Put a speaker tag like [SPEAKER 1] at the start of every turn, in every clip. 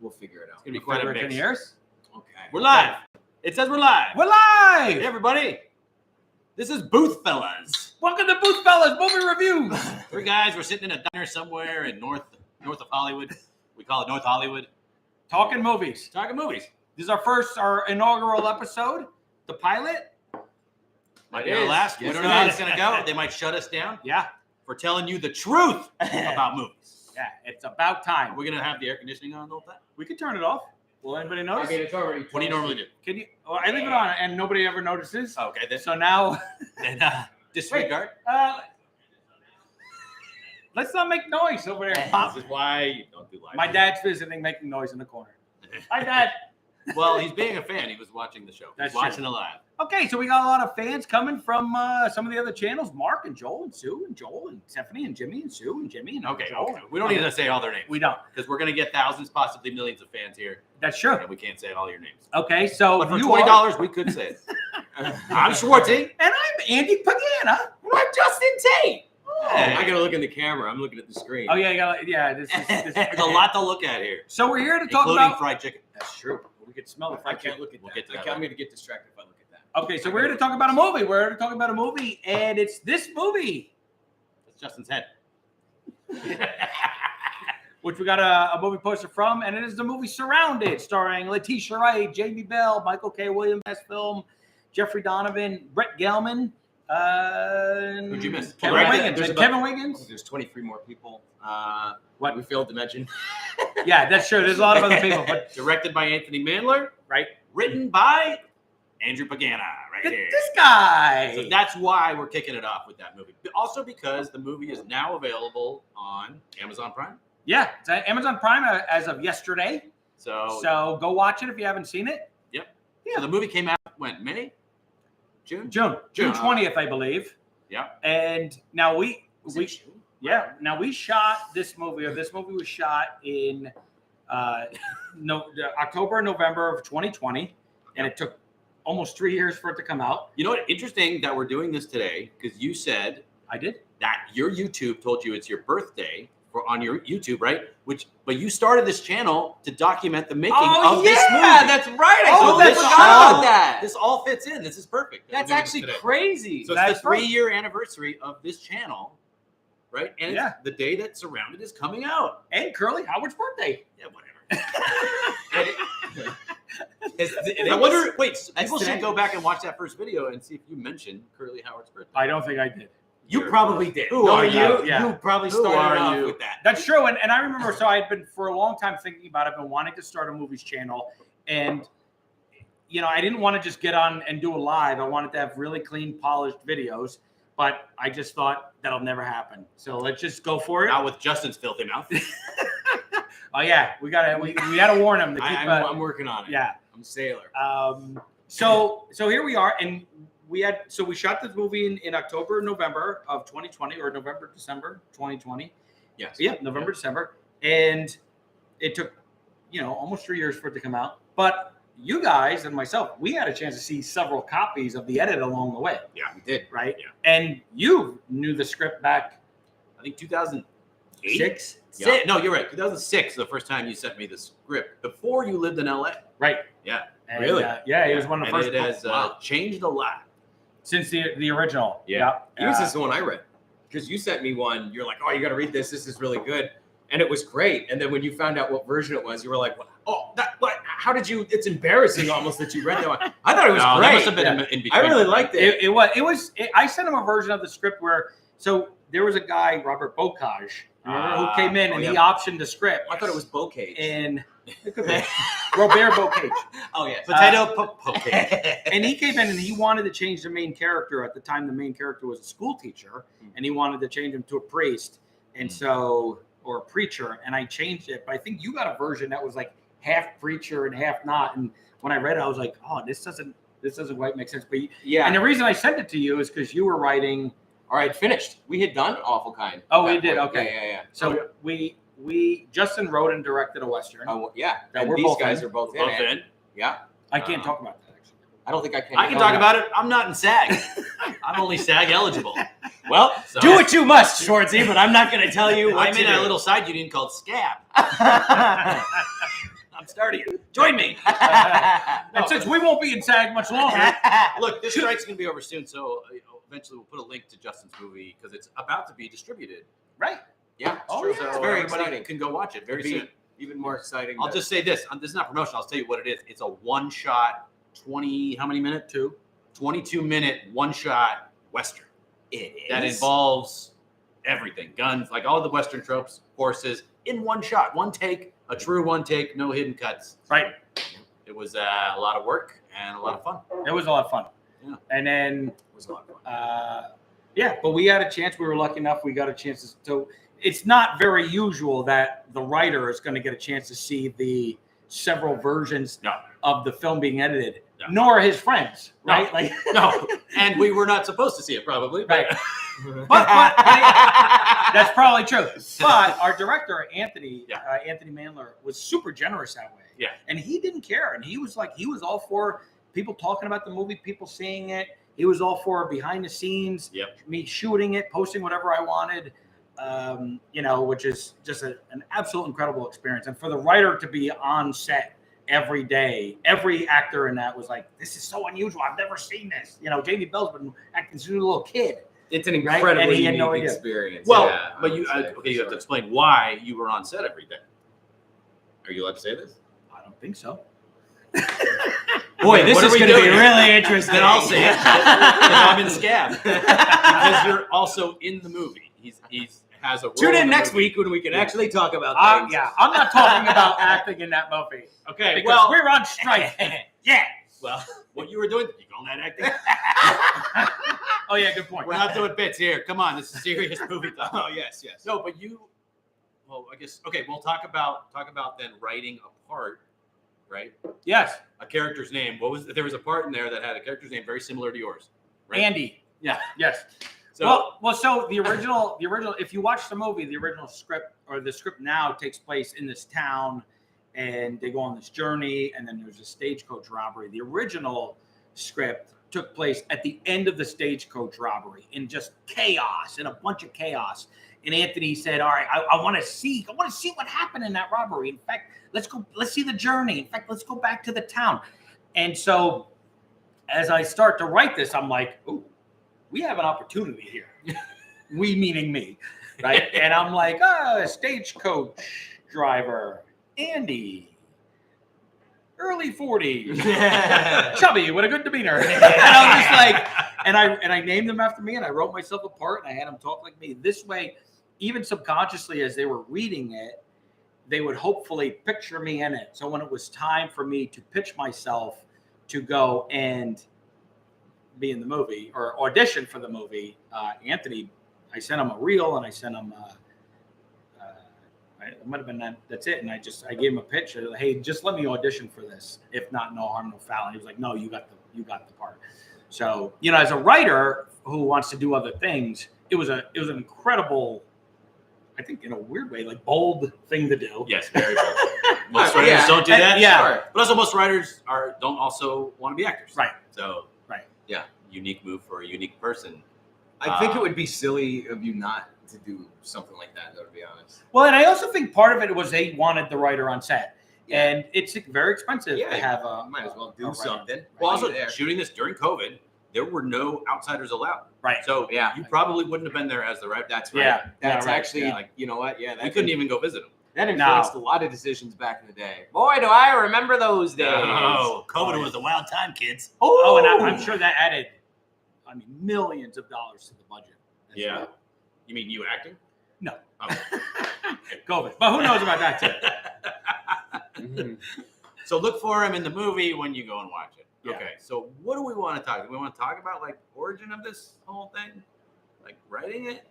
[SPEAKER 1] We'll figure it out.
[SPEAKER 2] It's gonna be quite a mix.
[SPEAKER 3] Years.
[SPEAKER 1] Okay.
[SPEAKER 2] We're live. It says we're live.
[SPEAKER 3] We're live.
[SPEAKER 2] Hey, everybody. This is BOOTHFELLAS.
[SPEAKER 3] Welcome to BOOTHFELLAS movie reviews.
[SPEAKER 2] Three guys. We're sitting in a diner somewhere in north of Hollywood. We call it North Hollywood.
[SPEAKER 3] Talking movies.
[SPEAKER 2] Talking movies.
[SPEAKER 3] This is our inaugural episode, the pilot.
[SPEAKER 2] Might be our last. We don't know how it's gonna go. They might shut us down.
[SPEAKER 3] Yeah.
[SPEAKER 2] For telling you the truth about movies.
[SPEAKER 3] Yeah, it's about time.
[SPEAKER 2] We're gonna have the air conditioning on the whole time.
[SPEAKER 3] We could turn it off. Will anybody notice?
[SPEAKER 1] I mean, it's already.
[SPEAKER 2] What do you normally do?
[SPEAKER 3] Can you? Well, I leave it on, and nobody ever notices.
[SPEAKER 2] Okay, then.
[SPEAKER 3] So now,
[SPEAKER 2] And disregard.
[SPEAKER 3] Let's not make noise over there.
[SPEAKER 2] This is why you don't do live.
[SPEAKER 3] My dad's visiting, making noise in the corner. Hi, Dad.
[SPEAKER 2] Well, he's being a fan. He was watching the show.
[SPEAKER 3] That's
[SPEAKER 2] He's watching
[SPEAKER 3] true.
[SPEAKER 2] it live.
[SPEAKER 3] Okay, so we got a lot of fans coming from some of the other channels. Mark and Joel and Sue and Joel and Stephanie and Jimmy and Sue and Jimmy and
[SPEAKER 2] Okay,
[SPEAKER 3] Joel.
[SPEAKER 2] okay. We don't need to say all their names.
[SPEAKER 3] We don't.
[SPEAKER 2] Because we're going to get thousands, possibly millions of fans here.
[SPEAKER 3] That's true.
[SPEAKER 2] And we can't say all your names.
[SPEAKER 3] Okay, so
[SPEAKER 2] But for
[SPEAKER 3] you
[SPEAKER 2] $20, we could say it. I'm Schwartzy.
[SPEAKER 3] and I'm Andy Pagana.
[SPEAKER 1] And I'm Justin Tate.
[SPEAKER 2] Hey.
[SPEAKER 1] I gotta look in the camera. I'm looking at the screen.
[SPEAKER 3] Oh yeah, this is
[SPEAKER 2] There's a lot to look at here,
[SPEAKER 3] So we're here to talk
[SPEAKER 2] including
[SPEAKER 3] about.
[SPEAKER 2] fried chicken.
[SPEAKER 3] That's true. We could smell the
[SPEAKER 1] I
[SPEAKER 3] fried
[SPEAKER 1] can't
[SPEAKER 3] chicken.
[SPEAKER 1] look at
[SPEAKER 2] We'll
[SPEAKER 1] that.
[SPEAKER 2] get to that
[SPEAKER 1] I'm
[SPEAKER 2] later.
[SPEAKER 1] gonna get distracted if I look at that.
[SPEAKER 3] Okay, so we're here to talk about a movie. We're here to talk about a movie, and it's this movie,
[SPEAKER 2] That's Justin's head.
[SPEAKER 3] which we got a movie poster from, and it is the movie Surrounded, starring Letitia Wright, Jamie Bell, Michael K. Williams, best film, Jeffrey Donovan, Brett Gelman.
[SPEAKER 2] Who'd you miss?
[SPEAKER 3] Kevin
[SPEAKER 2] Directed-
[SPEAKER 3] Wiggins.
[SPEAKER 1] there's
[SPEAKER 3] And
[SPEAKER 1] about-
[SPEAKER 3] Kevin Wiggins.
[SPEAKER 1] There's 23 more people.
[SPEAKER 3] What?
[SPEAKER 1] We failed to mention.
[SPEAKER 3] Yeah, that's true. There's a lot of other people, but
[SPEAKER 2] Directed by Anthony Mandler.
[SPEAKER 3] right,
[SPEAKER 2] Written by Andrew Pagana, right here.
[SPEAKER 3] this guy.
[SPEAKER 2] So that's why we're kicking it off with that movie. But also because the movie is now available on Amazon Prime.
[SPEAKER 3] Yeah, it's at Amazon Prime as of yesterday. So go watch it if you haven't seen it.
[SPEAKER 2] So the movie came out when? May? June?
[SPEAKER 3] June
[SPEAKER 2] June.
[SPEAKER 3] 20th, I believe.
[SPEAKER 2] Yeah.
[SPEAKER 3] And now we
[SPEAKER 1] Yeah.
[SPEAKER 3] now we shot this movie, or this movie was shot in October, November of 2020, and it took almost 3 years for it to come out.
[SPEAKER 2] You know what? Interesting that we're doing this today because you said
[SPEAKER 3] I did.
[SPEAKER 2] that your YouTube told you it's your birthday on your YouTube, right? But you started this channel to document the making of this movie.
[SPEAKER 1] that's right. I
[SPEAKER 2] Oh,
[SPEAKER 1] totally
[SPEAKER 2] this
[SPEAKER 1] forgot
[SPEAKER 2] all-
[SPEAKER 1] about that.
[SPEAKER 2] This all fits in. This is perfect.
[SPEAKER 1] That's
[SPEAKER 2] We're doing
[SPEAKER 1] actually
[SPEAKER 2] this today.
[SPEAKER 1] crazy.
[SPEAKER 2] So
[SPEAKER 3] That's
[SPEAKER 2] it's the 3-year anniversary of this channel, right? And
[SPEAKER 3] Yeah.
[SPEAKER 2] it's the day that Surrounded is coming out.
[SPEAKER 3] And Curly Howard's birthday.
[SPEAKER 2] Yeah, whatever.
[SPEAKER 1] I
[SPEAKER 2] I wonder. Wait,
[SPEAKER 1] That's
[SPEAKER 2] people
[SPEAKER 1] today.
[SPEAKER 2] should go back and watch that first video and see if you mentioned Curly Howard's birthday.
[SPEAKER 3] I don't think I did.
[SPEAKER 2] You probably did.
[SPEAKER 1] Who are
[SPEAKER 2] you?
[SPEAKER 1] you?
[SPEAKER 3] Yeah.
[SPEAKER 2] You probably
[SPEAKER 1] Who
[SPEAKER 2] started
[SPEAKER 1] are
[SPEAKER 2] off
[SPEAKER 1] you?
[SPEAKER 2] with that.
[SPEAKER 3] That's true. And I remember, so I had been for a long time thinking about it, been wanting to start a movies channel. And, I didn't want to just get on and do a live. I wanted to have really clean, polished videos. But I just thought that'll never happen. So let's just go for it.
[SPEAKER 2] Not with Justin's filthy mouth.
[SPEAKER 3] Oh, yeah. We got to warn him to keep
[SPEAKER 1] I'm working on it.
[SPEAKER 3] yeah.
[SPEAKER 1] I'm a sailor.
[SPEAKER 3] So here we are. And we shot this movie in October, November of 2020, or November, December 2020.
[SPEAKER 1] Yes.
[SPEAKER 3] Yeah, November, December. And it took, almost 3 years for it to come out. But you guys and myself, we had a chance to see several copies of the edit along the way,
[SPEAKER 2] Yeah.
[SPEAKER 1] We did.
[SPEAKER 3] right?
[SPEAKER 2] Yeah.
[SPEAKER 3] And you knew the script back
[SPEAKER 2] I think 2008.
[SPEAKER 3] 6?
[SPEAKER 2] Yeah. No, you're right. 2006, the first time you sent me the script before you lived in LA.
[SPEAKER 3] Right.
[SPEAKER 2] Yeah.
[SPEAKER 3] And,
[SPEAKER 1] Really?
[SPEAKER 3] Yeah, it was one of the
[SPEAKER 2] And
[SPEAKER 3] first
[SPEAKER 2] it has
[SPEAKER 3] wow.
[SPEAKER 2] changed a lot.
[SPEAKER 3] Since the original.
[SPEAKER 2] Yeah.
[SPEAKER 1] Yours is the one I read because you sent me one. You're like, oh, you got to read this. This is really good, and it was great. And then when you found out what version it was, you were like, oh, what? How did you? It's embarrassing almost that you read that one. I thought it was
[SPEAKER 2] No,
[SPEAKER 1] great.
[SPEAKER 2] that must have been
[SPEAKER 3] Yeah.
[SPEAKER 2] in between.
[SPEAKER 1] I really liked it.
[SPEAKER 3] It was. I sent him a version of the script where there was a guy, Robert Bocage, who came in and he optioned the script.
[SPEAKER 1] I thought it was Bocage.
[SPEAKER 3] And it could be Robert Bocage.
[SPEAKER 1] Oh yes.
[SPEAKER 2] Potato okay.
[SPEAKER 3] And he came in and he wanted to change the main character. At the time, the main character was a school teacher, and he wanted to change him to a priest, and or a preacher. And I changed it, but I think you got a version that was like half preacher and half not. And when I read it, I was like, oh, this doesn't quite make sense. But
[SPEAKER 1] Yeah.
[SPEAKER 3] and the reason I sent it to you is because you were writing.
[SPEAKER 1] All right, finished. We had done Awful Kind.
[SPEAKER 3] Oh,
[SPEAKER 1] at
[SPEAKER 3] we
[SPEAKER 1] that
[SPEAKER 3] did.
[SPEAKER 1] point.
[SPEAKER 3] Okay.
[SPEAKER 1] Yeah.
[SPEAKER 3] So we Justin wrote and directed a Western.
[SPEAKER 1] Oh, yeah.
[SPEAKER 3] That
[SPEAKER 1] And
[SPEAKER 3] we're
[SPEAKER 1] these
[SPEAKER 3] both
[SPEAKER 1] guys
[SPEAKER 3] in.
[SPEAKER 1] are both
[SPEAKER 2] Both
[SPEAKER 1] in it.
[SPEAKER 2] in.
[SPEAKER 1] Yeah.
[SPEAKER 3] I can't talk about that actually.
[SPEAKER 1] I don't think I can.
[SPEAKER 2] I can talk about it. I'm not in SAG. I'm only SAG eligible.
[SPEAKER 1] Well,
[SPEAKER 2] So-
[SPEAKER 1] do what you must, Schwartzy, but I'm not going to tell you what
[SPEAKER 2] I'm
[SPEAKER 1] to
[SPEAKER 2] in
[SPEAKER 1] do.
[SPEAKER 2] a little side union called SCAB.
[SPEAKER 3] the start of you. Join me. And since we won't be in SAG much longer,
[SPEAKER 2] Look, this strike's going to be over soon, so eventually we'll put a link to Justin's movie because it's about to be distributed.
[SPEAKER 3] right?
[SPEAKER 2] Yeah.
[SPEAKER 3] Oh,
[SPEAKER 1] true.
[SPEAKER 3] yeah.
[SPEAKER 1] So
[SPEAKER 2] So very
[SPEAKER 1] everybody
[SPEAKER 2] exciting. Can go watch it very
[SPEAKER 1] It'd be
[SPEAKER 2] soon.
[SPEAKER 1] even more exciting.
[SPEAKER 2] I'll just say this. This is not promotion. I'll tell you what it is. It's a one-shot, 20, how many minute? 22-minute one-shot Western. That involves everything. Guns, like all the Western tropes, horses, in one shot, one take, a true one take, no hidden cuts.
[SPEAKER 3] Right.
[SPEAKER 2] It was a lot of work and a lot of fun.
[SPEAKER 3] It was a lot of fun.
[SPEAKER 2] Yeah.
[SPEAKER 3] And then,
[SPEAKER 1] It was a lot of fun.
[SPEAKER 3] yeah, but we had a chance. We were lucky enough. We got a chance to. It's not very usual that the writer is going to get a chance to see the several versions
[SPEAKER 2] No.
[SPEAKER 3] of the film being edited,
[SPEAKER 2] No.
[SPEAKER 3] nor his friends,
[SPEAKER 2] No.
[SPEAKER 3] right? Like,
[SPEAKER 2] No, and we were not supposed to see it probably.
[SPEAKER 3] right.
[SPEAKER 2] But
[SPEAKER 3] That's probably true. But our director, Anthony,
[SPEAKER 2] Yeah.
[SPEAKER 3] Anthony Mandler, was super generous that way.
[SPEAKER 2] Yeah.
[SPEAKER 3] And he didn't care. And he was all for people talking about the movie, people seeing it. He was all for behind the scenes,
[SPEAKER 2] Yep.
[SPEAKER 3] me shooting it, posting whatever I wanted, which is just an absolute incredible experience. And for the writer to be on set every day, every actor in that was like, this is so unusual. I've never seen this. Jamie Bell's been acting since he was a little kid.
[SPEAKER 1] It's an
[SPEAKER 3] Right?
[SPEAKER 1] incredibly
[SPEAKER 3] And he had
[SPEAKER 1] unique
[SPEAKER 3] no idea.
[SPEAKER 1] experience.
[SPEAKER 2] well,
[SPEAKER 1] Yeah, I
[SPEAKER 2] but
[SPEAKER 1] would
[SPEAKER 2] you
[SPEAKER 1] say,
[SPEAKER 2] okay? You have to
[SPEAKER 1] for
[SPEAKER 2] explain why you were on set every day. Are you allowed to say this?
[SPEAKER 3] I don't think so.
[SPEAKER 1] Boy, this
[SPEAKER 2] What
[SPEAKER 1] is
[SPEAKER 2] are we
[SPEAKER 1] going to be
[SPEAKER 2] doing?
[SPEAKER 1] really interesting.
[SPEAKER 2] Then I'll say it. If I'm in scab because you're also in the movie. He's has a role
[SPEAKER 1] Tune in
[SPEAKER 2] the
[SPEAKER 1] next
[SPEAKER 2] movie.
[SPEAKER 1] week when we can actually talk about things.
[SPEAKER 3] Yeah, I'm not talking about acting in that movie.
[SPEAKER 2] Okay,
[SPEAKER 3] Because
[SPEAKER 2] well,
[SPEAKER 3] we're on strike. Yeah.
[SPEAKER 2] well, what you were doing? You calling that acting?
[SPEAKER 3] Oh yeah, good point.
[SPEAKER 2] We're not doing bits here. Come on, this is serious movie talk.
[SPEAKER 1] Oh, yes.
[SPEAKER 2] No, but you. Well, I guess okay. We'll talk about then writing a part, right?
[SPEAKER 3] Yes,
[SPEAKER 2] A character's name. What was there was a part in there that had a character's name very similar to yours, right?
[SPEAKER 3] Andy.
[SPEAKER 2] Yeah.
[SPEAKER 3] Yes.
[SPEAKER 2] So
[SPEAKER 3] So the original. If you watch the movie, the original script or the script now takes place in this town, and they go on this journey, and then there's a stagecoach robbery. The original script took place at the end of the stagecoach robbery in just chaos, in a bunch of chaos. And Anthony said, "All right, I want to see what happened in that robbery. In fact, let's see the journey. In fact, let's go back to the town." And so, as I start to write this, I'm like, "Ooh, we have an opportunity here." We meaning me, right? And I'm like, stagecoach driver, Andy, early 40s, chubby with a good demeanor. And I'm just like, and I named them after me, and I wrote myself a part, and I had them talk like me. This way, even subconsciously, as they were reading it, they would hopefully picture me in it. So when it was time for me to pitch myself to go and be in the movie or audition for the movie, Anthony, I sent him a reel, and I sent him it might have been that's it. And I gave him a pitch. Hey, just let me audition for this. If not, no harm, no foul. And he was like, no, you got the part. So, as a writer who wants to do other things, it was an incredible, I think in a weird way, like bold thing to do.
[SPEAKER 2] yes, very bold. Most writers
[SPEAKER 1] Yeah,
[SPEAKER 2] don't do
[SPEAKER 3] and-
[SPEAKER 2] that.
[SPEAKER 3] yeah.
[SPEAKER 1] Sure.
[SPEAKER 2] But also most writers don't also want to be actors.
[SPEAKER 3] Right.
[SPEAKER 2] So
[SPEAKER 3] Right.
[SPEAKER 2] Yeah, unique move for a unique person.
[SPEAKER 1] I think it would be silly of you not to do something like that, though, to be honest.
[SPEAKER 3] Well, and I also think part of it was they wanted the writer on set.
[SPEAKER 1] Yeah.
[SPEAKER 3] And it's very expensive
[SPEAKER 1] Yeah,
[SPEAKER 3] to have a.
[SPEAKER 1] Might as well
[SPEAKER 3] a
[SPEAKER 1] do
[SPEAKER 3] writer.
[SPEAKER 1] something.
[SPEAKER 2] Well,
[SPEAKER 1] while
[SPEAKER 2] also
[SPEAKER 1] you're there.
[SPEAKER 2] shooting this during COVID, there were no outsiders allowed.
[SPEAKER 3] Right.
[SPEAKER 2] So
[SPEAKER 1] Yeah.
[SPEAKER 2] you probably wouldn't have been there as the writer.
[SPEAKER 1] That's right.
[SPEAKER 3] Yeah.
[SPEAKER 1] That's
[SPEAKER 3] Yeah, right.
[SPEAKER 1] actually,
[SPEAKER 3] Yeah.
[SPEAKER 1] like, you know what? Yeah,
[SPEAKER 2] We couldn't even go visit them.
[SPEAKER 1] that influenced a lot of decisions back in the day. Boy, do I remember those days.
[SPEAKER 2] COVID was a wild time, kids.
[SPEAKER 3] Oh, and I'm sure that added, millions of dollars to the budget. as
[SPEAKER 2] Yeah.
[SPEAKER 3] well.
[SPEAKER 2] You mean you acting?
[SPEAKER 3] No.
[SPEAKER 2] Oh.
[SPEAKER 3] COVID. But who knows about that too?
[SPEAKER 1] Mhm.
[SPEAKER 2] So look for him in the movie when you go and watch it.
[SPEAKER 3] Yeah.
[SPEAKER 2] Okay. So what do we want to talk? Do we want to talk about like origin of this whole thing, like writing it?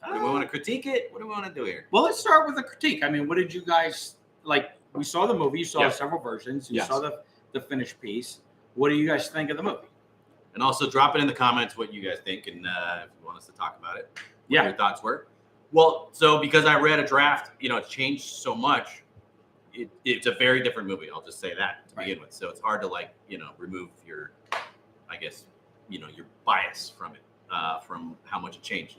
[SPEAKER 2] Do we want to critique it? What do we want to do here?
[SPEAKER 3] Well, let's start with a critique. What did you guys like? We saw the movie. You saw
[SPEAKER 2] Yeah.
[SPEAKER 3] several versions. You
[SPEAKER 2] Yes.
[SPEAKER 3] saw the finished piece. What do you guys think of the movie?
[SPEAKER 2] And also drop it in the comments what you guys think, and if you want us to talk about it, what
[SPEAKER 3] Yeah.
[SPEAKER 2] your thoughts were. Well, so because I read a draft, it's changed so much. It's a very different movie. I'll just say that to begin with. So it's hard to remove your, I guess, your bias from it, from how much it changed.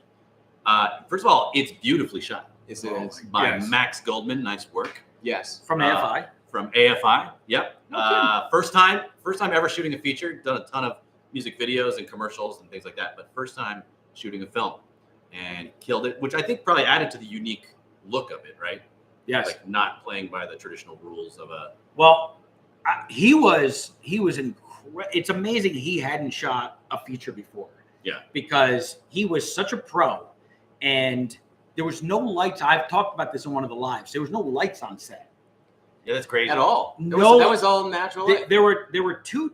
[SPEAKER 2] First of all, it's beautifully shot
[SPEAKER 1] Yes, it is.
[SPEAKER 2] by
[SPEAKER 3] Yes.
[SPEAKER 2] Max Goldman. Nice work.
[SPEAKER 1] Yes.
[SPEAKER 3] From AFI.
[SPEAKER 2] from AFI. Yep.
[SPEAKER 3] No
[SPEAKER 2] First time ever shooting a feature. Done a ton of music videos and commercials and things like that, but first time shooting a film and killed it, which I think probably added to the unique look of it, right?
[SPEAKER 3] Yes.
[SPEAKER 2] Like not playing by the traditional rules of a.
[SPEAKER 3] Well, he was it's amazing he hadn't shot a feature before.
[SPEAKER 2] Yeah.
[SPEAKER 3] Because he was such a pro, and there was no lights. I've talked about this in one of the lives. There was no lights on set
[SPEAKER 2] Yeah, that's crazy.
[SPEAKER 1] At all.
[SPEAKER 3] No.
[SPEAKER 1] That was all natural.
[SPEAKER 3] There were two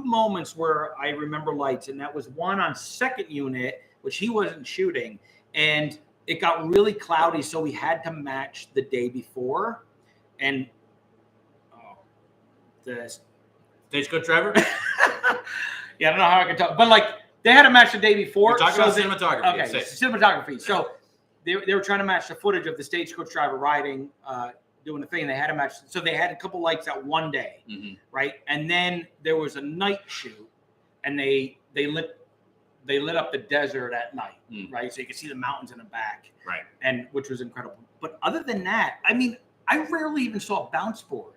[SPEAKER 3] moments where I remember lights, and that was one on second unit, which he wasn't shooting, and it got really cloudy, so we had to match the day before, and the
[SPEAKER 2] Stagecoach driver.
[SPEAKER 3] yeah, I don't know how I can talk, but like they had to match the day before.
[SPEAKER 2] We're talking about cinematography.
[SPEAKER 3] Okay, cinematography. So they were trying to match the footage of the stagecoach driver riding, doing the thing. They had to match. So they had a couple lights that one day, right? And then there was a night shoot, and they lit up the desert at night, right? So you could see the mountains in the back,
[SPEAKER 2] right?
[SPEAKER 3] And which was incredible. But other than that, I mean, I rarely even saw a bounce board.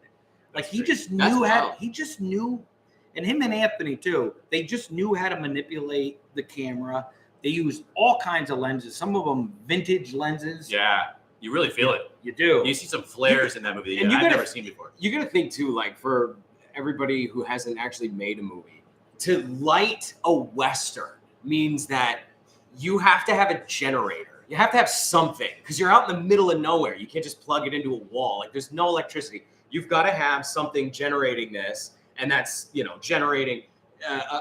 [SPEAKER 3] Like he just knew, and him and Anthony too, they just knew how to manipulate the camera. They used all kinds of lenses, some of them vintage lenses.
[SPEAKER 2] Yeah, you really feel it.
[SPEAKER 3] You do.
[SPEAKER 2] You see some flares in that movie that I've never seen before.
[SPEAKER 1] You got to think too, like for everybody who hasn't actually made a movie, to light a Western means that you have to have a generator. You have to have something because you're out in the middle of nowhere. You can't just plug it into a wall. Like there's no electricity. You've got to have something generating this, and that's generating